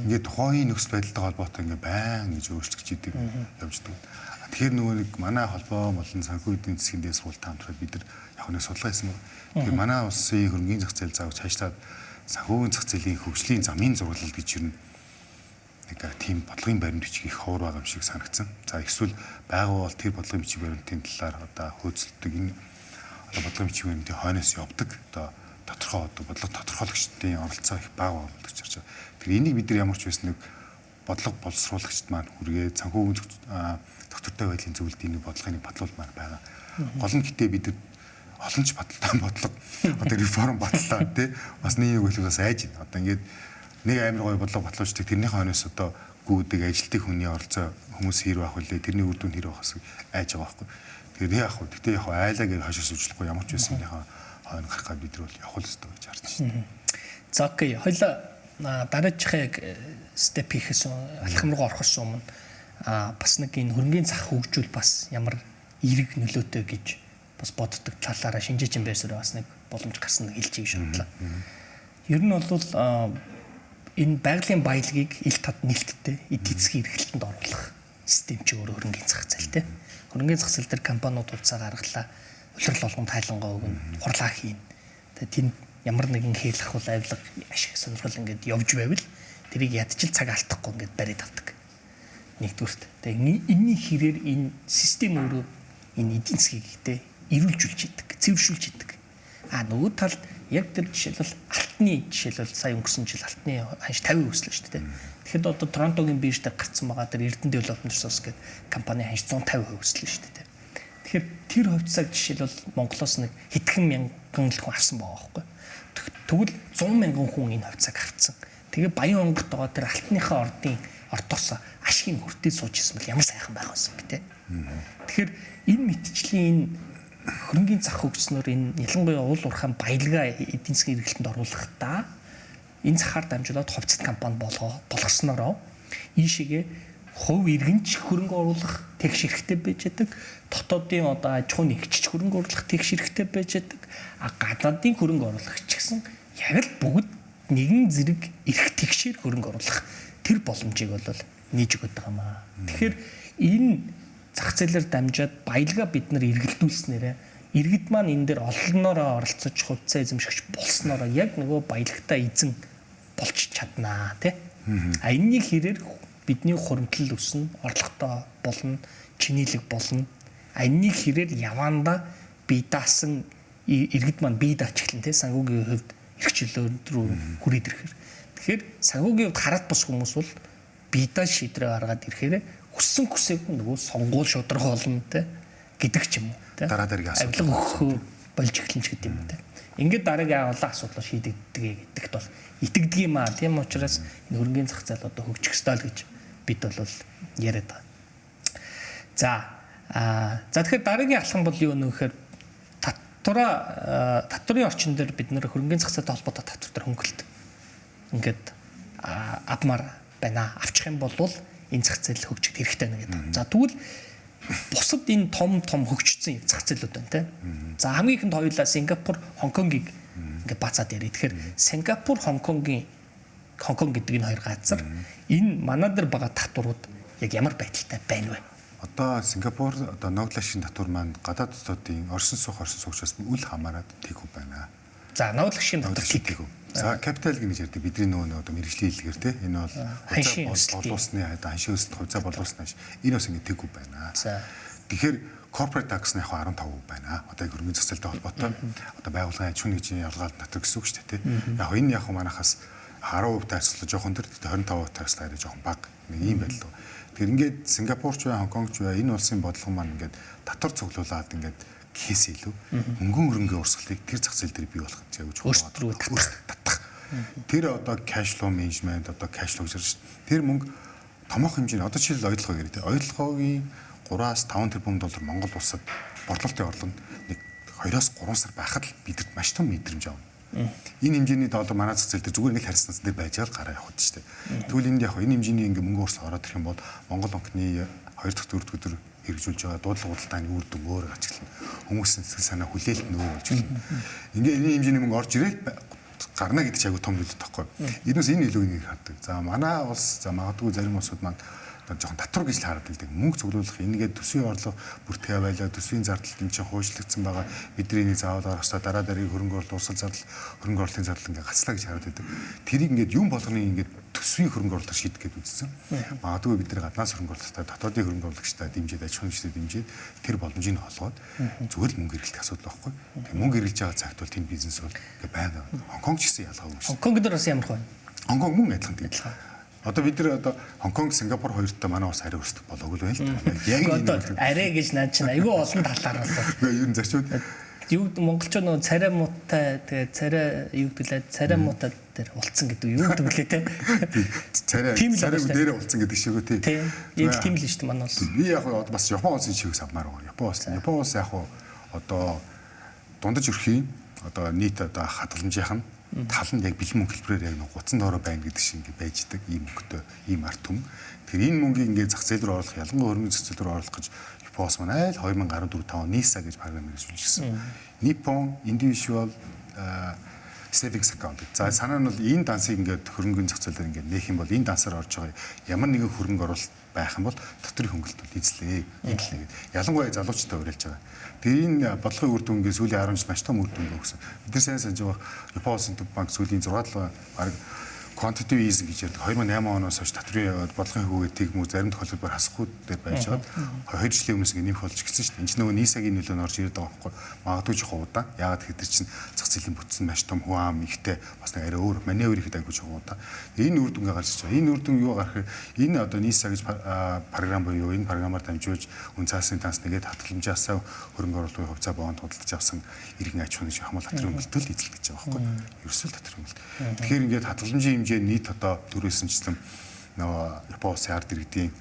[SPEAKER 2] Ингээд тухайн нөхцөл байдалтай холбоотой ингээд байн гэж өөрчлөгч идэг явж байгаа. Тэгэхээр нөгөө нэг манай холбоо болон санхүү эдийн засгийн дэс сургуультай хамтраад бид нар яг нэг судалгаа хийсэн байна. Тэгэхээр манай улсын хөрөнгөний зах зээл заавч хаашлаад санхүүгийн зах зээлийн хөгжлийн замын зураглал гэж юу нэг тийм бодлогын баримт бичиг их ховор байгаа юм шиг санагдсан. За эсвэл байгууллага тэр бодлогын бичиг баримтын талаар одоо хөөцөлдөг энэ одоо бодлогын бичиг баримтын хойноос явдаг одоо тодорхой одоо бодлого тодорхойлогчдын оролцоо их бага болж харж байгаа. Тэгэхээр энийг бид нар ямар ч байсан нэг бодлого боловсруулагчд маань хүргээд санхүүгийн доктортой байдлын зөвлөлд энэ бодлогын батлуул маань байгаа. Гол нь гэтээ бид олон ч баталтай бодлого одоо реформ батлаа тий бас нэг хөлөөс айж байна. Одоо ингээд нэг амар гоё бодлого батлуучдаг тэрний хойноос одоо гүйдэг ажилтны хүний оролцоо хүмүүс хэр байх вүлээ тэрний үр дүн хэр байх хэсэг айж байгаа байхгүй. Тэгэхээр яах вэ? Гэтээ яг айлаа гэж хашаас үжлэхгүй ямар ч байсан энийхээ хойно гарахаа бид нар бол явах л ёстой гэж харж байна.
[SPEAKER 1] За окей. Хоёлаа дараачихаа яг степ хийхээс алхам руу орохоос өмнө бас нэг энэ хөрөнгөний зах хөгжүүл бас ямар эерэг нөлөөтэй гэж бас боддог талаараа шинжээч юм байсаар бас нэг боломж гарсан хэлж ийг шатлаа. Ер нь бол энэ байгалийн баялагийг ил тод нээлттэй эдийн засгийн эрхлэлтэнд оруулах систем чи өөрөө хөрөнгөний зах зээл те. Хөрөнгөний зах зээл дээр компаниуд хувьцаа гаргалаа, улирал болгонд хайлангаа өгнө, хурлаа хийн. Тэгээд тэнд ямар нэгэн хэл ахвал авилга ашиг сонирхол ингээд явж байвал тэрийг ядчил цаг алдахгүй ингээд бариад авдаг. Нэгдүгürt. Тэгээд энэний хэрээр энэ систем өөрөө энэ эдийн засгийг те эрүүлжүүлж идэг, цэвэршүүлж идэг. Нөгөө талд яг тэр жишээлбэл алтны жишээлбэл сая өнгөрсөн жил алтны ханш 50% өслөө шүү дээ. Тэгэхэд одоо Торонтогийн бирж дээр гарцсан байгаа тэр Эрдэнэ Development Resource гэдэг компани ханш 150% өслөө шүү дээ. Тэгэхээр тэр хувьцааг жишээлбэл Монголоос нэг хэдхэн мянган л хүн авсан байгаа байхгүй. Тэгвэл 100 мянган хүн энэ хувьцааг авцсан. Тэгээ баян онгорт байгаа тэр алтныхаа ордоос ашигын хүртэл сууж ирсэн бол ямар сайхан байх вэ те. Тэгэхээр энэ мэтчлийн хөрөнгөний зах хөгжснөөр энэ ялангуяа уул уурхайн баялгаа эдийн засгийн эрхлэлтэнд оруулахдаа энэ захаар дамжуулаад хувьцат компани болгоснороо ийшээгээ хувь иргэнч хөрөнгө оруулах тэгш хэрэгтэй байж байгаа. Дотоодын одоо аж ахуйн нэгжч хөрөнгө оруулах тэгш хэрэгтэй байж байгаа. Гадаадын хөрөнгө оруулагч гэсэн яг л бүгд нэгэн зэрэг эрх тэгшээр хөрөнгө оруулах тэр боломжийг бол нээж өгöd байгаа юм аа. Тэгэхээр энэ зах зээлээр дамжаад баялгаа бид нар эргэлдүүлснээрээ иргэд маань энэ дээр олноороо оролцож хувьцаа эзэмшигч болсноороо яг нөгөө баялагтаа эзэн болж чаднаа тий. Энэний хэрээр бидний хуримтлал өснө, орлоготой болно, чинийлэг болно. Энэний хэрээр яванда бие даасан иргэд маань бие даачглан тий санхүүгийн хувьд эрх чөлөөнд рүү хүрээд ирэхээр. Тэгэхээр санхүүгийн хувьд хараад бус хүмүүс бол бие даа шийдрээ гаргаад ирэхээр хүссэн хүсээгүй нөгөө сонгуул шудрах болно те гэдэг ч юм уу те
[SPEAKER 2] дараа дараагийн асуудал
[SPEAKER 1] авилга болж эхэлнэ ч гэдэг юм те. Ингээд дараагийн авлаа асуудал шийдэгдэг гэдэгт бол итгэдэг юм аа. Тийм учраас энэ хөрөнгөний зах зээл одоо хөгжих ёстой л гэж бид бол яриад байгаа. За тэгэхээр дараагийн алхам бол юу нөхөр татврын орчин дээр бид нэр хөрөнгөний зах зээлтэй холбоотой татвар дээр хөнгөлт ингээд авмаар байна. Авчих юм бол энэ зах зээл хөгжих хэрэгтэй нэ гэдэг. За тэгвэл бусад энэ том хөгжсөн зах зээлүүд байна те. За хамгийн ихэнд хоёулаа Сингапур, Хонконгийг ингээд бацаад ярив. Тэгэхээр Сингапур, Хонконг гэдэг энэ хоёр газар энэ манай дээр байгаа татварууд яг ямар байдалтай байна вэ?
[SPEAKER 2] Одоо Сингапур одоо ногдлашин татвар маань гадаад дотоодын оршин суугчаас үл хамааран тэгв байна.
[SPEAKER 1] За ногдлашин татвар
[SPEAKER 2] тэгв. За капитал гэж ярьдаг бидний нөгөө одоо мэрэгжлийн хэллэгээр те энэ бол хувьцаа боловсны ханшийн өсөлт хувьцаа боловснаа энэ бас ингэ тэгв байна.
[SPEAKER 1] За
[SPEAKER 2] тэгэхээр corporate tax-ны яг 15% байна. Одоо хөрөнгөний зах зээлтэй холбоотой одоо байгууллагын аж ахуйн нэгжийн ялгаалт татвар гэсэн үг шүү дээ те. Яг энэ яг манахаас 10% таарчлаа жоохон төр 25% таарчлаа арай жоохон бага. Нэг ийм байдал. Тэгэхээр ингээд Сингапурч бай, Хонконгч бай энэ улсын бодлого маань ингээд татвар цуглуулад ингээд кейс илүү мөнгөн хөрөнгөний урсгалыг тэр зах зээл дээр бий болох гэж
[SPEAKER 1] өөрсдөө
[SPEAKER 2] татах. Тэр одоо cash flow management одоо cash flow гэж шүү дээ. Тэр мөнгө томоохон хэмжээний одоо жишээл ойлгохоо гэрээ. Ойлгохоогийн 3-аас 5 тэрбум доллар Монгол улсад борлуулалтын орлого нэг 2-оос 3 сар байхад л бидэд маш том мэдрэмж авна. Энэ хэмжээний доллар манай зах зээл дээр зүгээр нэг харьцнаас дээр байж байгаа л гараа явах шүү дээ. Тэгвэл энд яг энэ хэмжээний ингээ мөнгө урсгал ороод ирэх юм бол Монгол банкны 2 дахь 4 дахь өдөр хэрэгжүүлж байгаа дуудлага худалдааны үр дүн өөр гарч эхэлнэ. Хүмүүсийн сэтгэл санаа хүлээлт нөө болж эхэлнэ. Ингээ энэ хэмжээний мөнгө орж ирээд гарна гэдэг чинь айгу том билүү тахгүй. Энэс энэ илүү энийг хардаг. За манай улс за магадгүй зарим улсууд маань жоохон татвар гэж л хараад байдаг. Мөнгө цуглуулах энийгээ төсвийн орлого бүртгэе байлаа, төсвийн зардал энэ чинь хуучлагдсан байгаа. Бидний нэг заавал орохтой дараа дараагийн хөрөнгө оруулалт, улсал зардал, хөрөнгө оруулалтын зардал ингээ гацлаа гэж хараад байдаг. Тэрийг ингээд юм болгоны ингээд төсвийн хөрөнгө оруулалт шийдэх гээд үзсэн. Магадгүй бид нар гаднаас хөрөнгө оруулалтаа дотоодын хөрөнгө оруулагчтай дэмжиж, аж ахуйн нэгжтэй дэмжиж тэр боломжийг олгоод зүгээр л мөнгө хэрэглэх асуудал байхгүй. Тэг мөнгө хэрэглэж байгаа цагт бол тэнд бизнес бол ингээ байна. Хонконг ч гэсэн ялгаагүй шүү.
[SPEAKER 1] Хонконг дээр бас ямар байна?
[SPEAKER 2] Хонконг мөн адилхан тийм. Одоо бид нар одоо Хонконг, Сингапур хоёртой манай бас арай өсдөг болоогүй л байна л да. Яг
[SPEAKER 1] энэ арай гэж наад чинь айгүй олон талаар байна.
[SPEAKER 2] Ер нь зарчууд
[SPEAKER 1] юу монголчууд нөгөө царай муутай тэгээ царай юу гэдэлээ царай муутай дээр улцсан гэдэг юу гэдэг лээ те.
[SPEAKER 2] Царай дээрээ улцсан гэдэг шиг үү тий.
[SPEAKER 1] Тийм л тийм л шүү дээ манай улс.
[SPEAKER 2] Би яг бас Япон улсын чигээс авмаар байгаа. Япон улс яг одоо дундаж өрхийн одоо нийт одоо хадгаламжийнх нь таланд яг бэлэн мөнгө хэлбэрээр яг гуцсан доороо байна гэдэг шиг ингээд байж идэг ийм мөнгөтэй ийм арт түм. Тэгэхээр энэ мөнгийг ингээд зах зээл рүү оруулах, ялангуяа хөрөнгөний зах зээл рүү оруулах гэж Япоос маань айл 2014-5 NISA гэж програм хэрэгжүүлчихсэн. Nippon Individual Savings Account. За санаа нь бол энэ дансыг ингээд хөрөнгөний зах зээлээр ингээд нээх юм бол энэ дансаар орж байгаа ямар нэгэн хөрөнгө оруулалт байх юм бол доторх хөнгөлтүүд эзлээ. Эдлээ гэдэг. Ялангуяа залуучтай уриалж байгаа. Тэгээ энэ бодлогын үр дүн ингээд сүүлийн 10 жил маш том үр дүн өгсөн. Бид нар сайн санаж байгаа Япон улсын төв банк сүүлийн 6 баг quantitative easing гэж ярьдаг. 2008 оноос хойш татврын бодлогын хөвгөө тэгмүү зарим тохиолдолд хасахгүй дээр байж байгаад 2 жилийн өмнөөс нэмэх болж гисэн шүү дээ. Энд чинь нөгөө NISA-гийн нөлөө нь орж ирээд байгаа байхгүй. Магадгүй жоохон удаан. Яагаад гэвэл чинь зах зээлийн бүтцэн маш том хүн ам ихтэй бас нэг арай өөр маневр ихэд айгүй жоохон удаан. Энэ үр дүнгээ гарч ирж байгаа. Энэ үр дүн юу гарах вэ? Энэ одоо NISA гэж програм буюу энэ програмаар дамжуулж үн цаасны танс нэгээд хатгаламжаасаа хөрөнгө оруулалтын хувьцаа боонд худалдаж авсан иргэн аж ахуйн хамгаалалт татрын хөнгөлтөл эзлэх гэж байгаа байхгүй. Ерөөсөө татрын хөнгөлт. Тэгэхээр ингээд хатгаламжийн хэмжээ нийт одоо төрөөсөнчлэн нөгөө Япон улсын ард иргэдийн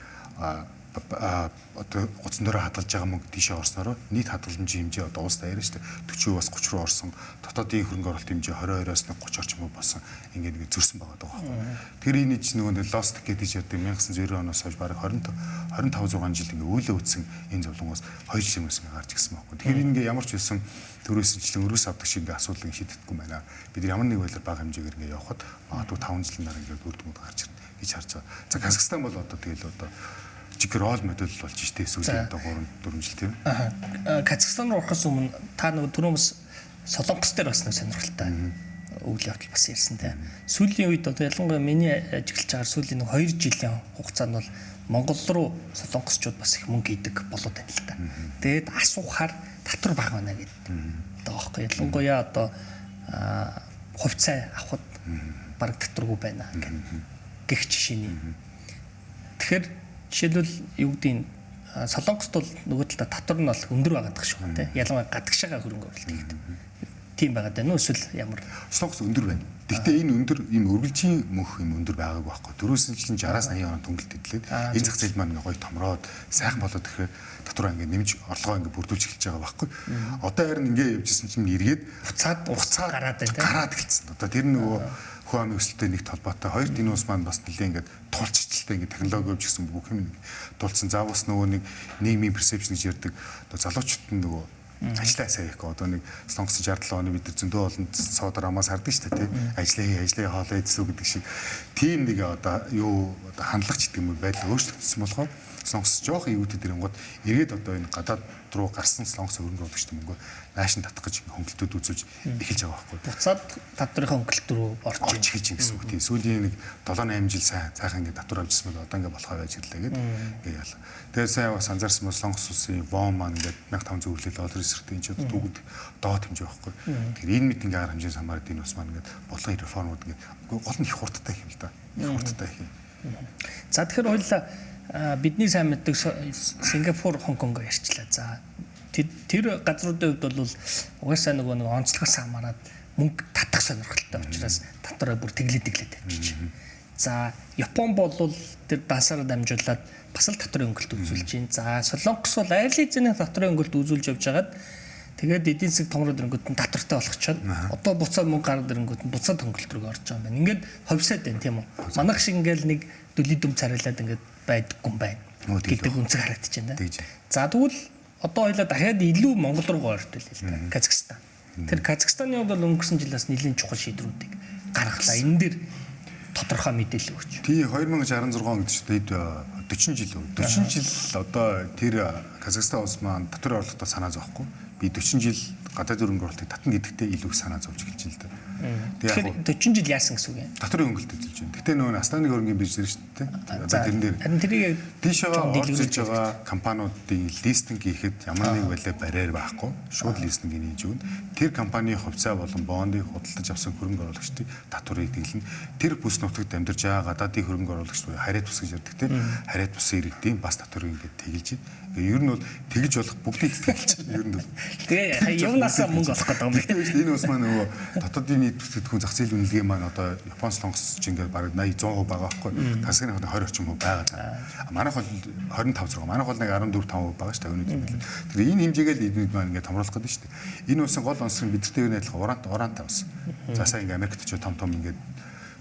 [SPEAKER 2] одоо гоцон дөрөө хадгалж байгаа мөнгө тийшээ орсноор нийт хадгаламжийн хэмжээ одоо улс даяар шүү дээ 40-аас 30 руу орсон дотоодын хөрөнгө оруулалтын хэмжээ 22-оос 30 орчим болсон ингээд зөрсөн байгаа даа байхгүй. Тэр энэ чинь нөгөө lost гэдэг ярьдаг 1990 оноос хойш бараг 25-6 жил ингээд үйлээ үтсэн энэ зовлонгоос 2 жилээс ингээд гарч ирсэн байхгүй. Тэгэхээр ингээд ямар ч байсан төрөөсөнчлэн өрөөс авдаг шиг ингээд асуудлыг шийдэхгүй байна. Бид ямар нэг байдлаар бага хэмжээгээр ингээд явхад магадгүй 5 жилийн дараа ингээд үр дүнд гарч ирнэ гэж харж байгаа. За Казахстан бол одоо тэгэл одоо рол модель болж штэ сүүлийн одоо 3-4 жил тийм.
[SPEAKER 1] Казахстан руу орохоос өмнө та нөгөө түрүүмс Солонгос дээр бас нэг сонирхолтой үйл явдал бас ярьсан тийм. Сүүлийн үед одоо ялангуяа миний ажиглаж байгаа сүүлийн 2 жилийн хугацаанд бол Монгол руу солонгосчууд бас их мөнгө идэг болоод байна л та. Тэгээд асуухаар татвар бага байна гэдэг. Одоо аахгүй ялангуяа одоо хувьцаа авахд бараг татваргүй байна гэх жишээний. Тэгэхээр жишээлбэл юу гэдгийг Солонгост бол нөгөө талаа татвар нь бол өндөр байгаад байгаа шүү дээ. Ялангуяа гадагшаага хөрөнгө оруулалт хийдэг. Тийм байгаад байна уу? Эсвэл ямар?
[SPEAKER 2] Солонгос өндөр байна. Гэхдээ энэ өндөр ийм өргөлжийн мөнх юм өндөр байгаагүй байхгүй. Дөрөвсөнчлэн 60-аас 80 он төнгөлт идлээд энэ зах зээл маань гоё томроод сайхан болоод ирэхээр татвар ингээ нэмж орлогоо ингээ бүрдүүлж эхэлж байгаа байхгүй. Одоо харин ингээ явжсэн чинь эргээд
[SPEAKER 1] уцаад гараад байна.
[SPEAKER 2] Гараад эхэлсэн. Одоо тэр нөгөө хүн амын өсөлттэй нэгт холбоотой. Хоёрт энэ ус маань бас нэлээд ингээд тулчилттай ингээд технологи гэж гэсэн бүх юм тулцсан. Заавал нөгөө нэг нийгмийн персепшн гэж ярддаг. Одоо залуучууд нь нөгөө ажиллаа сайн их одоо нэг сонгосон 67 оны бид нар зөндөө олон содор амаас хардсан шүү дээ тий. Ажлын хоолой эзлүү гэдэг шиг тийм нэг одоо юу хандлагч гэдэг юм байдал өөрчлөгдсөн болохоор сонгос жоох юудэд ирэнгууд эргээд одоо энэ гадаад руу гарсан сонгос өрөнгө болгож юм уу наашин татах гэж хөнгөлтүүд үзүүлж эхэлж байгаа байхгүй.
[SPEAKER 1] Буцаад татврын хөнгөлт рүү орж
[SPEAKER 2] эхэлж гэсэн үг тийм. Сүүлийн нэг 7-8 жил сайхан ингээд татвар авчихсан бол одоо ингээд болохоо байж ирлээ гэдэг ингээд яла. Тэгээд сайн бас анзаарсан бол сонгос улсын вон маань ингээд 1500 хүлээл доллар эсрэгтэй энэ ч одоо төгөд доод хэмжээ байхгүй. Тэгэхээр энэ мэт ингээд арга хэмжээ самард энэ ус маань ингээд болгон реформууд ингээд гол нь их хурдтай юм л да. Их хурдтай юм.
[SPEAKER 1] За тэгэхээр хоёулаа бидний сайн мэддэг Сингапур, Хонконг ярьчлаа. За тэр газруудын хувьд бол угаасаа нөгөө нэг онцлогоос хамаарат мөнгө татах сонирхолтой учраас татвараа бүр тэглээд авчиж. За Япон бол тэр дасаар дамжуулаад бас л татварын хөнгөлт үзүүлж байна. За Солонгос бол аялал эзний татварын хөнгөлт үзүүлж явж хагаад тэгээд эдийн засаг томроод ирэнгүүт нь татвартай болгочоод одоо буцаад мөнгө гараад ирэнгүүт нь буцаад хөнгөлт рүү орж байгаа юм байна. Ингээд ховсоод байна тийм үү? Манайх шиг ингээл нэг дүлий дүм царайлаад ингээд байдаггүй юм байна гэдэг үнцэг харагдаж байна. За тэгвэл одоо хоёлаа дахиад илүү Монгол руу ордвол л да. Казахстан. Тэр Казахстаны хувьд бол өнгөрсөн жилээс нэлийн чухал шийдвэрүүдийг гаргалаа. Энэ дэр тодорхой мэдээлэл өгч.
[SPEAKER 2] Тий 2016 гэдэг чинь 40 жил. 40 жил одоо тэр Казахстан улс маань татварын орлоготой санаа зовхгүй. Би 40 жил гадаад хөрөнгө оруулалтыг татна гэдэгтээ илүү их санаа зовж эхэлж байна л да.
[SPEAKER 1] Тэгэхээр 40 жил яасан гэсэн үг юм.
[SPEAKER 2] Татварын хөнгөлт үзүүлж байна. Гэтэ нөгөө Астананы хөрөнгөний бирж дээр шүү дээ. Одоо тэрэн дээр.
[SPEAKER 1] Харин тэрийг
[SPEAKER 2] тийшээ орж иж байгаа компаниудын листинг хийхэд ямар нэг байлаа барьер байхгүй. Шууд листинг хийж өгнө. Тэр компанийн хувьцаа болон бондыг худалдаж авсан хөрөнгө оруулагчдын татварыг тэглэнэ. Тэр бүс нутагт амьдарч байгаа гадаадын хөрөнгө оруулагч буюу хариат бус гэж ярьдаг тийм. Хариат бусын иргэдийн бас татварыг ингээд тэглэж байна. Ер нь бол тэгж болох бүгдийг тэглэж байна. Ер нь бол.
[SPEAKER 1] Тэгээ юунаасаа мөнгө олох гэдэг юм бэ?
[SPEAKER 2] Энэ бас маань нөгөө дотоодын нийт бүтээгдэхүүн зах зээлийн үнэлгээ маань одоо Япон солонгос ч ингээд бараг 80-100% байгаа байхгүй. Казахстаны 20 орчим хувь байгаа. Манайх бол 25-6. Манайх бол нэг 14-5% байгаа шүү дээ өнөөдөр билээ. Тэр энэ хэмжээгээл эднүүд маань ингээд томруулах гэдэг шүү дээ. Энэ улсын гол онцлог бидэртэй юу адилхан ураантай ус. За сайн ингээд Америкт ч том ингээд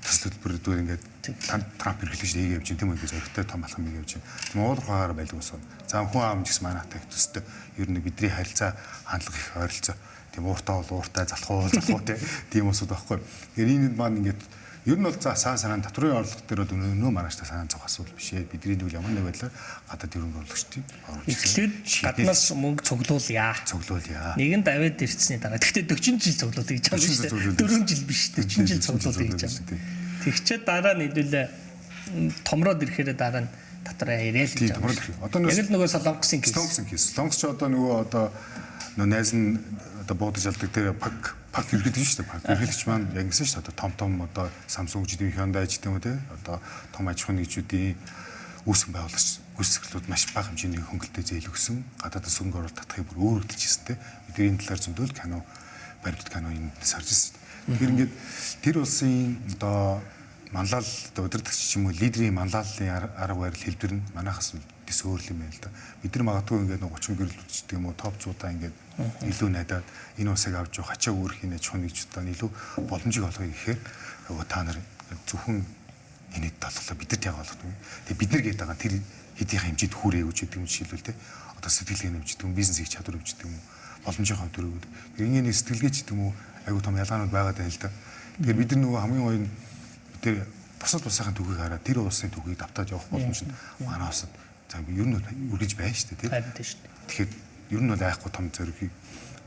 [SPEAKER 2] төслөлбөрөөр ингээд Трамп хэрэглэж ийг явж тийм үү гэж зөрөгтэй том алхам ийг явж байна. Монгол ухаагаар байлгүй ус. За хүн аам гэсэн манайтай их төстэй. Ер нь бидний харилцаа хандлага их ойролцоо. Тийм ууртаа бол ууртаа залхуу тийм усуд байхгүй. Тэгэхээр энэ маань ингээд ер нь бол за санаа татварын орлого дээр өнөө манааштай санаа зовх асуудал биш ээ. Бидний дүүл ямар нэг байдлаар гадаад хөрөнгө оруулагчдыг оруулж
[SPEAKER 1] эхлээд гаднаас мөнгө цуглуулъя. Нэгэнд аваад ирсний дараа. Гэхдээ 40 жил цуглуулъя гэж байгаа шүү дээ. 4 жил биш 40 жил цуглуулъя гэж байгаа. Тэгчээд дараа нь хэдүүлээ томроод ирэхээр дараа нь татвараа ирээл гэж байгаа. Одоо яг л нөгөө солонгосын кейс.
[SPEAKER 2] Солонгос ч одоо нөгөө одоо найз нь одоо буудаж алдаг тэр пак хэрэглэж шүү дээ. Пак хэрэглэгч маань яг гэсэн шүү дээ. Том одоо Samsung гэдэг Hyundai гэдэг юм уу те. Одоо том аж ахуйн нэгжүүдийн үүсгэн байгуулагч гүйцэтгэлүүд маш бага хэмжээний хөнгөлөлтөй зээл өгсөн. Гадаадас хөнгө оруулалт татахыг бүр өөрөглөжсэн те. Бидний энэ талаар зөндөл кино баримтат кино энэ сарж ирсэн. Тэгэхээр ингээд тэр улсын одоо манлал одоо удирдагч ч юм уу лидерийн манлайллын арга барил хэлбэр нь манайхаас дэс өөр юм байна л да. Бид нар магадгүй ингээд 30 гэрэл үтчдэг юм уу топ 100-аа ингээд илүү найдаад энэ усыг авч явах хачаа үүрэх нэ чухал гэж одоо илүү боломжийг олгоё гэхээр та нар зөвхөн энэд толголоо бид нар яг болгодог. Тэгээ бид нар гээд байгаа тэр хэдийн хэмжээд хүрээ өгч гэдэг юм жишээлбэл те одоо сэтгэлгээ нэмждэг юм бизнес хийх чадвар өгч гэдэг юм боломжийн хав төрөв. Тэгээ энэ сэтгэлгээч гэдэг юм уу айгуу том ялгаанууд байгаад байна л да. Тэгэхээр бид нар нөгөө хамгийн гоё нь тэр бусад улсынхаа түүхийг хараад тэр улсын түүхийг давтааж явах боломж нь манай улсад за ер нь үргэлж байна шүү дээ тийм. Тэгэхээр ер нь бол айхгүй том зорилгыг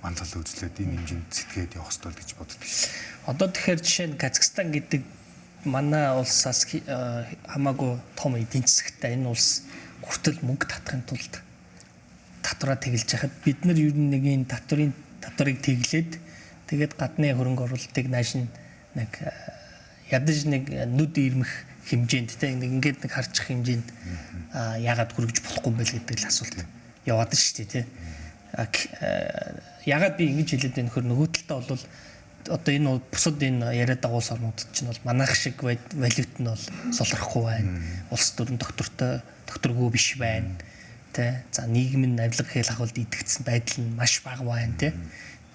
[SPEAKER 2] манлал үзлээд энэ хэмжээнд зэтгээд явах хэрэгтэй гэж боддог шээ.
[SPEAKER 1] Одоо тэгэхээр жишээ нь Казахстан гэдэг манай улсаас хамаагүй том эдийн засагтай энэ улс хүртэл мөнгө татахын тулд татвараа тэглэж яхад бид нар ер нь нэг энэ татварыг тэглээд тэгээд гадны хөрөнгө оруулалтыг нааш нэг ядаж нэг нүд ирмэх хэмжээнд те ингээд нэг харчих хэмжээнд яагаад хүргэж болохгүй юм бэ гэдэг л асуулт яваад шүү дээ те. Яагаад би ингэж хэлээд байна нөхөр нөгөө талдаа бол одоо энэ бусад энэ яриад байгаа улс орнуудад чинь бол манайх шиг валют нь бол солирхгүй байна. Улс төрийн докторгүй биш байна. Тэ. За нийгмийн авилга хэл ахуйд идэгдсэн байдал нь маш бага байна те.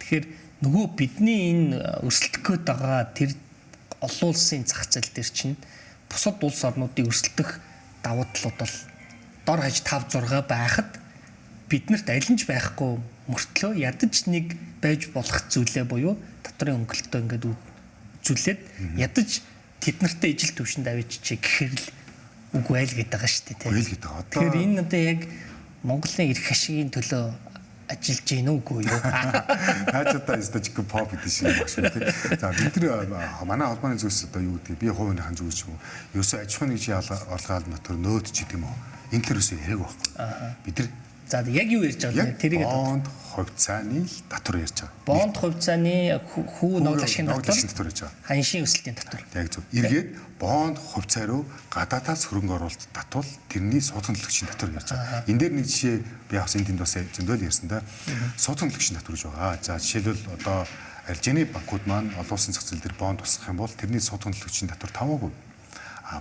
[SPEAKER 1] Тэгэхээр нөгөө бидний энэ өрсөлдөх гээд байгаа тэр олон улсын зах зээл дээр чинь бусад улс орнуудыг өрсөлдөх давуу талууд бол дор хаяж 5 6 байхад биднэрт аль нь ч байхгүй мөртлөө ядаж нэг байж болох зүйлээ буюу дотрын өнгөлтөө ингээд үзүүлээд ядаж тэднэртэй ижил төвшөнд авчиж гэхэр л үгүй айл гэдэг байгаа шүү дээ тийм.
[SPEAKER 2] Үгүй л гэдэг.
[SPEAKER 1] Тэгэхээр энэ одоо яг Монголын эрх ашигын төлөө ажиллаж гин үгүй юу?
[SPEAKER 2] Наачдаа стажик pop гэдэг шиг юм байна тийм. За бид нар манай холбооны зүйлс одоо юу гэдэг би хувийнхаа зүйл ч юм уу. Ерөөсөө аж ахуйн нэгжийн олгаал дотор нөөдч гэдэг юм уу. Энэ төрөөс яриг байхгүй. Бид нар
[SPEAKER 1] за яг юу ярьж байгаа вэ? Тэрийг
[SPEAKER 2] бонд хувьцааны татвар ярьж байгаа.
[SPEAKER 1] Бонд хувьцааны хүү ноогл ашигын
[SPEAKER 2] татвар ярьж байгаа.
[SPEAKER 1] Ханшийн өсөлтийн татвар.
[SPEAKER 2] Яг зөв. Эргээд бонд хувьцаа руу гадаадаас хөрөнгө оруулалт татвал тэрний суудхан төлөгчийн татвар ярьж байгаа. Энэ дээр нэг жишээ би бас энд бас зөндөл ярьсан да. Суудхан төлөгчийн татвар гэж байгаа. За жишээлбэл одоо аржины банкуд маань олон улсын зах зээл дээр бонд тусгах юм бол тэрний суудхан төлөгчийн татвар 5%.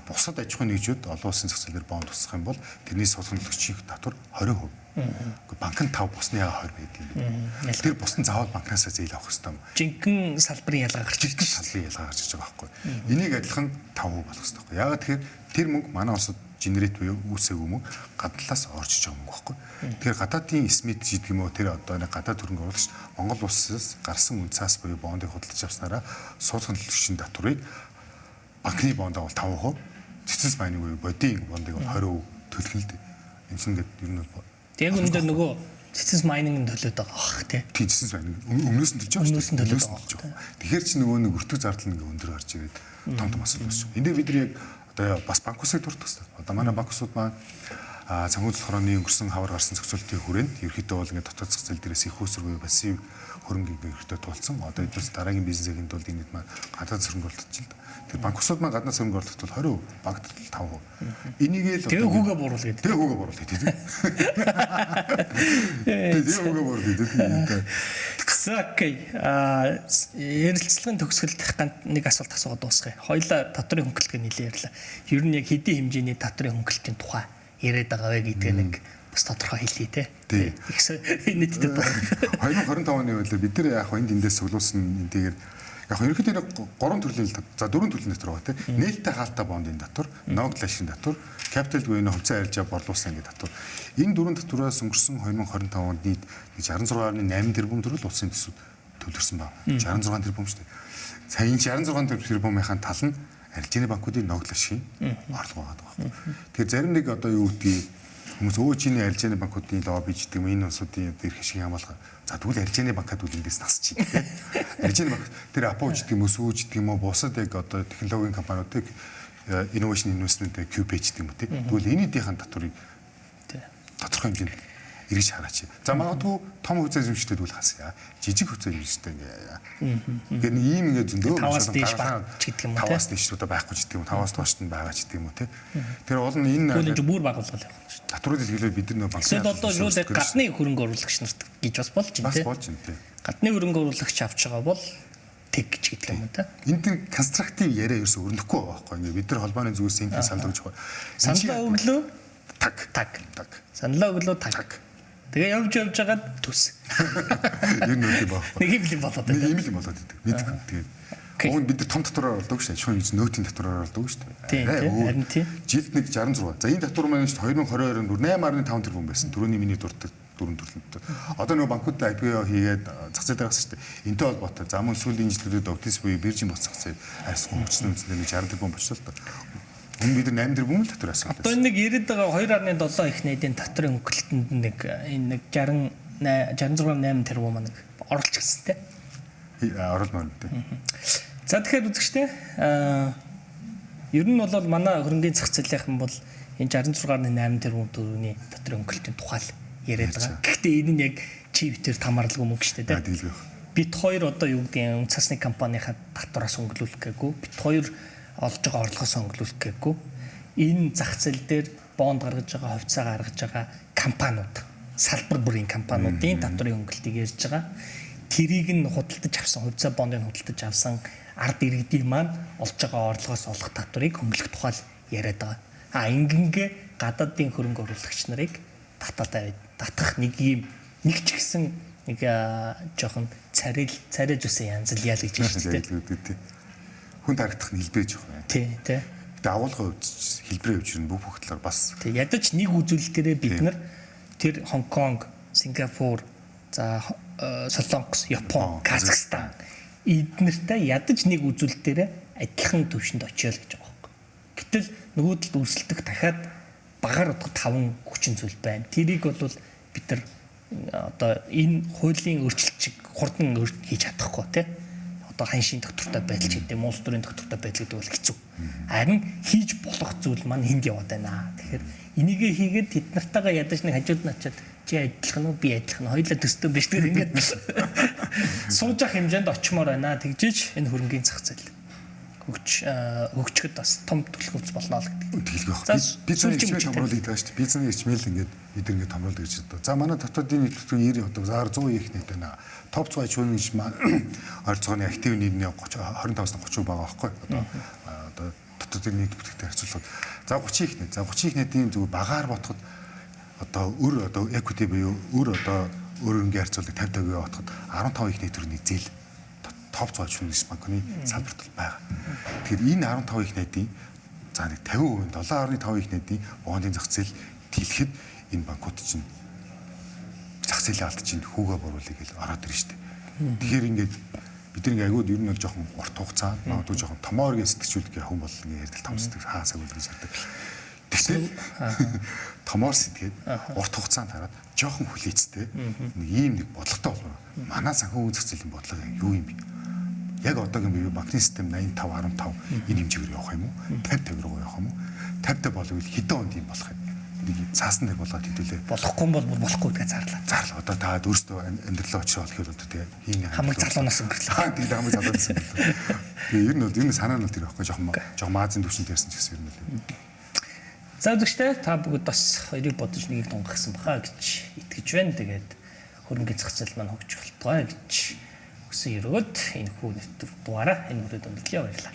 [SPEAKER 2] Бусад аж ахуйн нэгжүүд олон улсын зах зээл дээр бонд тусгах юм бол тэрний суудхан төлөгчийн татвар 20%. Гэхдээ банк нь 5 бусны 20 байдаг юм. Тэр бус нь заавал банкнаас зээл авах хэрэгтэй юм.
[SPEAKER 1] Жинхэнэ салбарын ялгаа гарч ирж
[SPEAKER 2] салбарын ялгаа гарч ирж байгаа байхгүй. Энийг адилхан 5% болгох хэрэгтэй байхгүй. Яагаад тэгэхээр тэр мөнгө манай улсад генерит буюу үүсээгүй мөнгө гаднаас орж иж байгаа мөнгө байхгүй. Тэгэхээр гадаадын СМИТ гэдэг юм уу тэр одоо нэг гадаад хөрөнгө оруулагч Монгол улсаас гарсан үнцаас буюу бондыг худалдаж авснараа суудхан төлөгчийн татварыг банкны бондоо бол 5%, цэцэс майныг буюу бодийн бондыг бол 20% төлөх нь л дээ. Энэ ч ингээд ер нь бол
[SPEAKER 1] яг өндөр нөгөө цэцэс майнинг төлөөд байгаа бах тий.
[SPEAKER 2] Тийм цэцэс майнинг өмнөөс нь төлж байгаа шүү дээ. Тэгэхээр чи нөгөө нэг өртөг зардал нэг өндөр гарч ирээд том том асуудал үүсч байна. Энд дээр бид нар яг одоо бас банк усыг дурдах хэрэгтэй. Одоо манай банк усуд маань санхүүжилт хорооны өнгөрсөн хавар гарсан зохицуултын хүрээнд ерөөхдөө бол ингээд дотоод зах зээл дээрээс их үүсэр буюу пассив хөрөнгөийг ерөөхдөө тулцсан. Одоо эдгээс дараагийн бизнесийн тулд энэ маань гадаад хөрөнгө оруулалт чинь. Тэр банк усуд маань гаднаас хөрөнгө оруулалт бол 20%, банкд 5%. Энийг л
[SPEAKER 1] тэгээ хүүгээ буруул гэдэг.
[SPEAKER 2] Тэгээ хүүгээ буруул гэдэг. Тэгээ хүүгээ буруул гэдэг.
[SPEAKER 1] За окей. Ярилцлагын төгсгөлд нэг асуулт асуугаад дуусгая. Хоёлаа татврын хөнгөлөлтөг нэлээ ярьлаа. Ер нь яг хэдийн хэмжээний татврын хөнгөлөлтийн тухай яриад байгаа вэ гэдэг нэг бас тодорхой хэлье те. Нийтдээ
[SPEAKER 2] 2025 оны үед бид нар яг энд эндээс цуглуулсан энтэйгээр яг ерөнхийдөө 3 төрлийн за 4 төрлийн татвар байгаа те. Нээлттэй хаалттай бондын татвар, ноогдол ашигын татвар, капитал буюу хувьцаа арилжаа борлуулсан гэдэг татвар. Энэ 4 татвараас өнгөрсөн 2025 онд нийт 66.8 тэрбум төгрөг улсын төсвөд төлөрсөн байна. 66 тэрбум шүү дээ. Сая энэ 66 тэрбумынхаа тал нь арилжааны банкуудын ноогдол ашигын орлого байгаа байхгүй. Тэгэхээр зарим нэг одоо юу гэдгийг хүмүүс өөжиний арилжааны банкуудын лобби гэдэг юм энэ улсуудын эрх ашигын хамгаалах. За тэгвэл арилжааны банкад үл эндээс тасчих тийм. Арилжааны банк тэр Апо гэдэг юм уу, Сүүж гэдэг юм уу, бусад яг одоо технологийн компаниудыг innovation investment QP гэдэг юм уу тийм. Тэгвэл энийдийнхэн татварыг тодорхой хэмжээнд эргэж хараач. За магадгүй том хувьцаа эзэмшигчдэд үл хасъя. Жижиг хувьцаа эзэмшигчтэй ингээд нэг ийм ингээд зөндөө
[SPEAKER 1] 5-аас дээш баг гэдэг юм уу тийм.
[SPEAKER 2] 5-аас дээш удаа байхгүй ч гэдэг юм. 5-аас доош нь байгаа ч гэдэг юм уу тийм. Тэр бол энэ
[SPEAKER 1] төлөж бүр багуулгал явах шүү.
[SPEAKER 2] Татваруудыг хэлээ бид нар банкны
[SPEAKER 1] эсвэл одоо юу гэдэг гадны хөрөнгө оруулагч нарт гэж бас болж байна тийм.
[SPEAKER 2] Бас болж байна тийм.
[SPEAKER 1] Гадны хөрөнгө оруулагч авч байгаа бол тэг гэж гэдэг юм да.
[SPEAKER 2] Энд тэр конструктив яриа ерөөсө өрнөхгүй байгаа байхгүй. Ингээд бид нар холбооны зүгээс энэ санал өгч байгаа.
[SPEAKER 1] Саналаа өглөө
[SPEAKER 2] таг.
[SPEAKER 1] Саналаа өглөө таг. Тэгээ явж байгаад төс.
[SPEAKER 2] Ер нь үгүй байхгүй.
[SPEAKER 1] Нэг юм болоод
[SPEAKER 2] байна. Нэг юм болоод байдаг. Мэдгүй. Тэгээд уг нь бид нар том татвараар олдог шүү дээ. Шүүн гэж нөөтийн татвараар олдог шүү дээ.
[SPEAKER 1] Харин тийм.
[SPEAKER 2] Жилд нэг 66. За энэ татвар маань 2022 онд 8.5 тэрбум байсан. Түрүүний миний дуртай 4 төрлөнд. Одоо нөгөө банкуд IPO хийгээд зах зээл гаргасан шүү дээ. Энтэй холбоотой. За мөн сүүлийн жилүүдэд Optis буюу биржийн бос зах зээл арьсхан хөгжсөн үнэндээ нэг 60 тэрбум болчихлоо л доо. Энэ бид 8 тэрбум л татвар асуулт.
[SPEAKER 1] Одоо нэг яриад байгаа 2.7 их найдын татврын хөнгөлөлтөнд нэг энэ нэг 66.8 тэрбум нэг оруулж гисэн те.
[SPEAKER 2] Оруулмаар үү.
[SPEAKER 1] За тэгэхээр үзэгчтэй ер нь бол манай хөрөнгөний зах зээлийнхэн бол энэ 66.8 тэрбум төгрөгийн татврын хөнгөлөлтийн тухай яриад байгаа. Гэхдээ энэ нь яг чи битээр тамарлгүй мөнгө шүү дээ те. Бит хоёр одоо юу гэдэг юм цасны компанийнхаа татвараас хөнгөлүүлэх гээгүй. Бит хоёр олж байгаа орлогоос хөнгөлүүлэх гээгүй. Энэ зах зээл дээр бонд гаргаж байгаа, хувьцаа гаргаж байгаа компаниуд, салбар бүрийн компаниудын татврын хөнгөлөлтийг ярьж байгаа. Тэрийг нь худалдаж авсан, хувьцаа бондыг худалдаж авсан ард иргэдийн маань олж байгаа орлогоос олох татварыг хөнгөлөх тухай яриад байгаа. Ингэнгээ гадаадын хөрөнгө оруулагч нарыг татах нэг юм нэг ч гэсэн нэг жоохон царай зүсэн янз л ял гэж байна шүү дээ.
[SPEAKER 2] хүн харагдах нь хэлбэрэж байгаа.
[SPEAKER 1] Тий.
[SPEAKER 2] Гэтэ агуулгын хувьд хэлбэрийн хувьд чинь бүх талаар бас
[SPEAKER 1] Тий. Ядаж нэг үзүүлэлтээрээ бид нар тэр Хонконг, Сингапур, за Солонгос, Япон, Казахстан эднэртэй ядаж нэг үзүүлэлтээрээ адилхан төвшөнд очиё л гэж байгаа байхгүй. Гэтэл нөгөө талд өрсөлдөх дахиад багаар одоо 5 хүчин зүйл байна. Тэрийг бол бид нар одоо энэ хуулийн өөрчлөлт чиг хурдан хийж чадахгүй тий. Одоо ханшийн доктортой байдал ч гэдэг юм, улс төрийн доктортой байдал гэдэг бол хэцүү. Харин хийж болох зүйл маань энд яваад байна. Тэгэхээр энийгээ хийгээд тэд нартайгаа ядаж нэг хажууд нь очиад чи адилхан уу би адилхан хоёулаа төстэй биш тэгээд ингээд сууж ах хэмжээнд очимоор байна. Тэгжиж энэ хөрөнгөний зах зээл хөгжөхөд бас том төлөвлөс болно л гэдэг.
[SPEAKER 2] Тэгэлгүй байна. Бизнес хэмжээ томруулдаг даа шүү дээ. Бизнес хэмжээл ингээд бид ингээд томруулдаг гэж байна. За манай дотоодын нийтлэг 90 одоо заар 100 их нийт байна. Топ 100 аж ахуйн гэж ойрцоогны актив нийтний 25-аас 30% байгаа байхгүй. Одоо дотоодын нийт бүтээгдэхүүн харьцуулахад за 30 их нийт. За 30 их нийтийн зөв багаар ботход одоо equity буюу одоо өрөнгө харьцуулдаг 50% ботход 15 их нийт төрний зээл топ 100 аж ахуйн банкны салбарт байгаа. Тэгэхээр энэ 15 их нийтийн за нэг 50%, 7.5 их нийтийн бондын зах зээл тэлэхэд энэ банкуд чинь зах зээлийн алт чинь хүүгээ боруулъя гэж ороод ирж штэ. Тэгэхээр ингээд бид нэг агууд ер нь бол жоохон урт хугацаа, магадгүй жоохон томоор гэж сэтгчүүлэх хүн бол ингээд ярьдал том сэтг хаасаг үл гэж ярьдаг. Тэгвэл томоор сэтгээд урт хугацаанд хараад жоохон хүлээцтэй нэг ийм нэг бодлоготой болов. Манай санхүү зах зээлийн бодлого юу юм бэ? Яг одоогийн бие банкны систем 85 15 энэ хэмжээгээр явах юм уу? 50 руу явах юм уу? 50 болвол хэдэн онд юм болох юм? Энийг цаасан дээр болгоод хэдүүлээ.
[SPEAKER 1] Болохгүй бол болохгүй гэдгээ зарлаа.
[SPEAKER 2] Зарлаа. Одоо та өөрсдөө амьдралаа очроо олох юм бол тэгээ хийнэ.
[SPEAKER 1] Хамаг залуунаас өнгөрлөө.
[SPEAKER 2] Тэгээд хамаг залуунаас өнгөрлөө. Тэгээ ер нь санаа нь тэр байхгүй жоохон маазын төвшөнд ярьсан ч гэсэн ер нь л.
[SPEAKER 1] За үзэгчтэй та бүгд бас хоёрыг бодож нэгийг тунгахсан баха гэж итгэж байна. Тэгээд хөрөнгөний зах зээл маань хөгжих болтугай гэж өсөн өрөөд энэ хүү нэвтрүүлэг дугаараа энэ хүрээд өндөрлөе баярлалаа.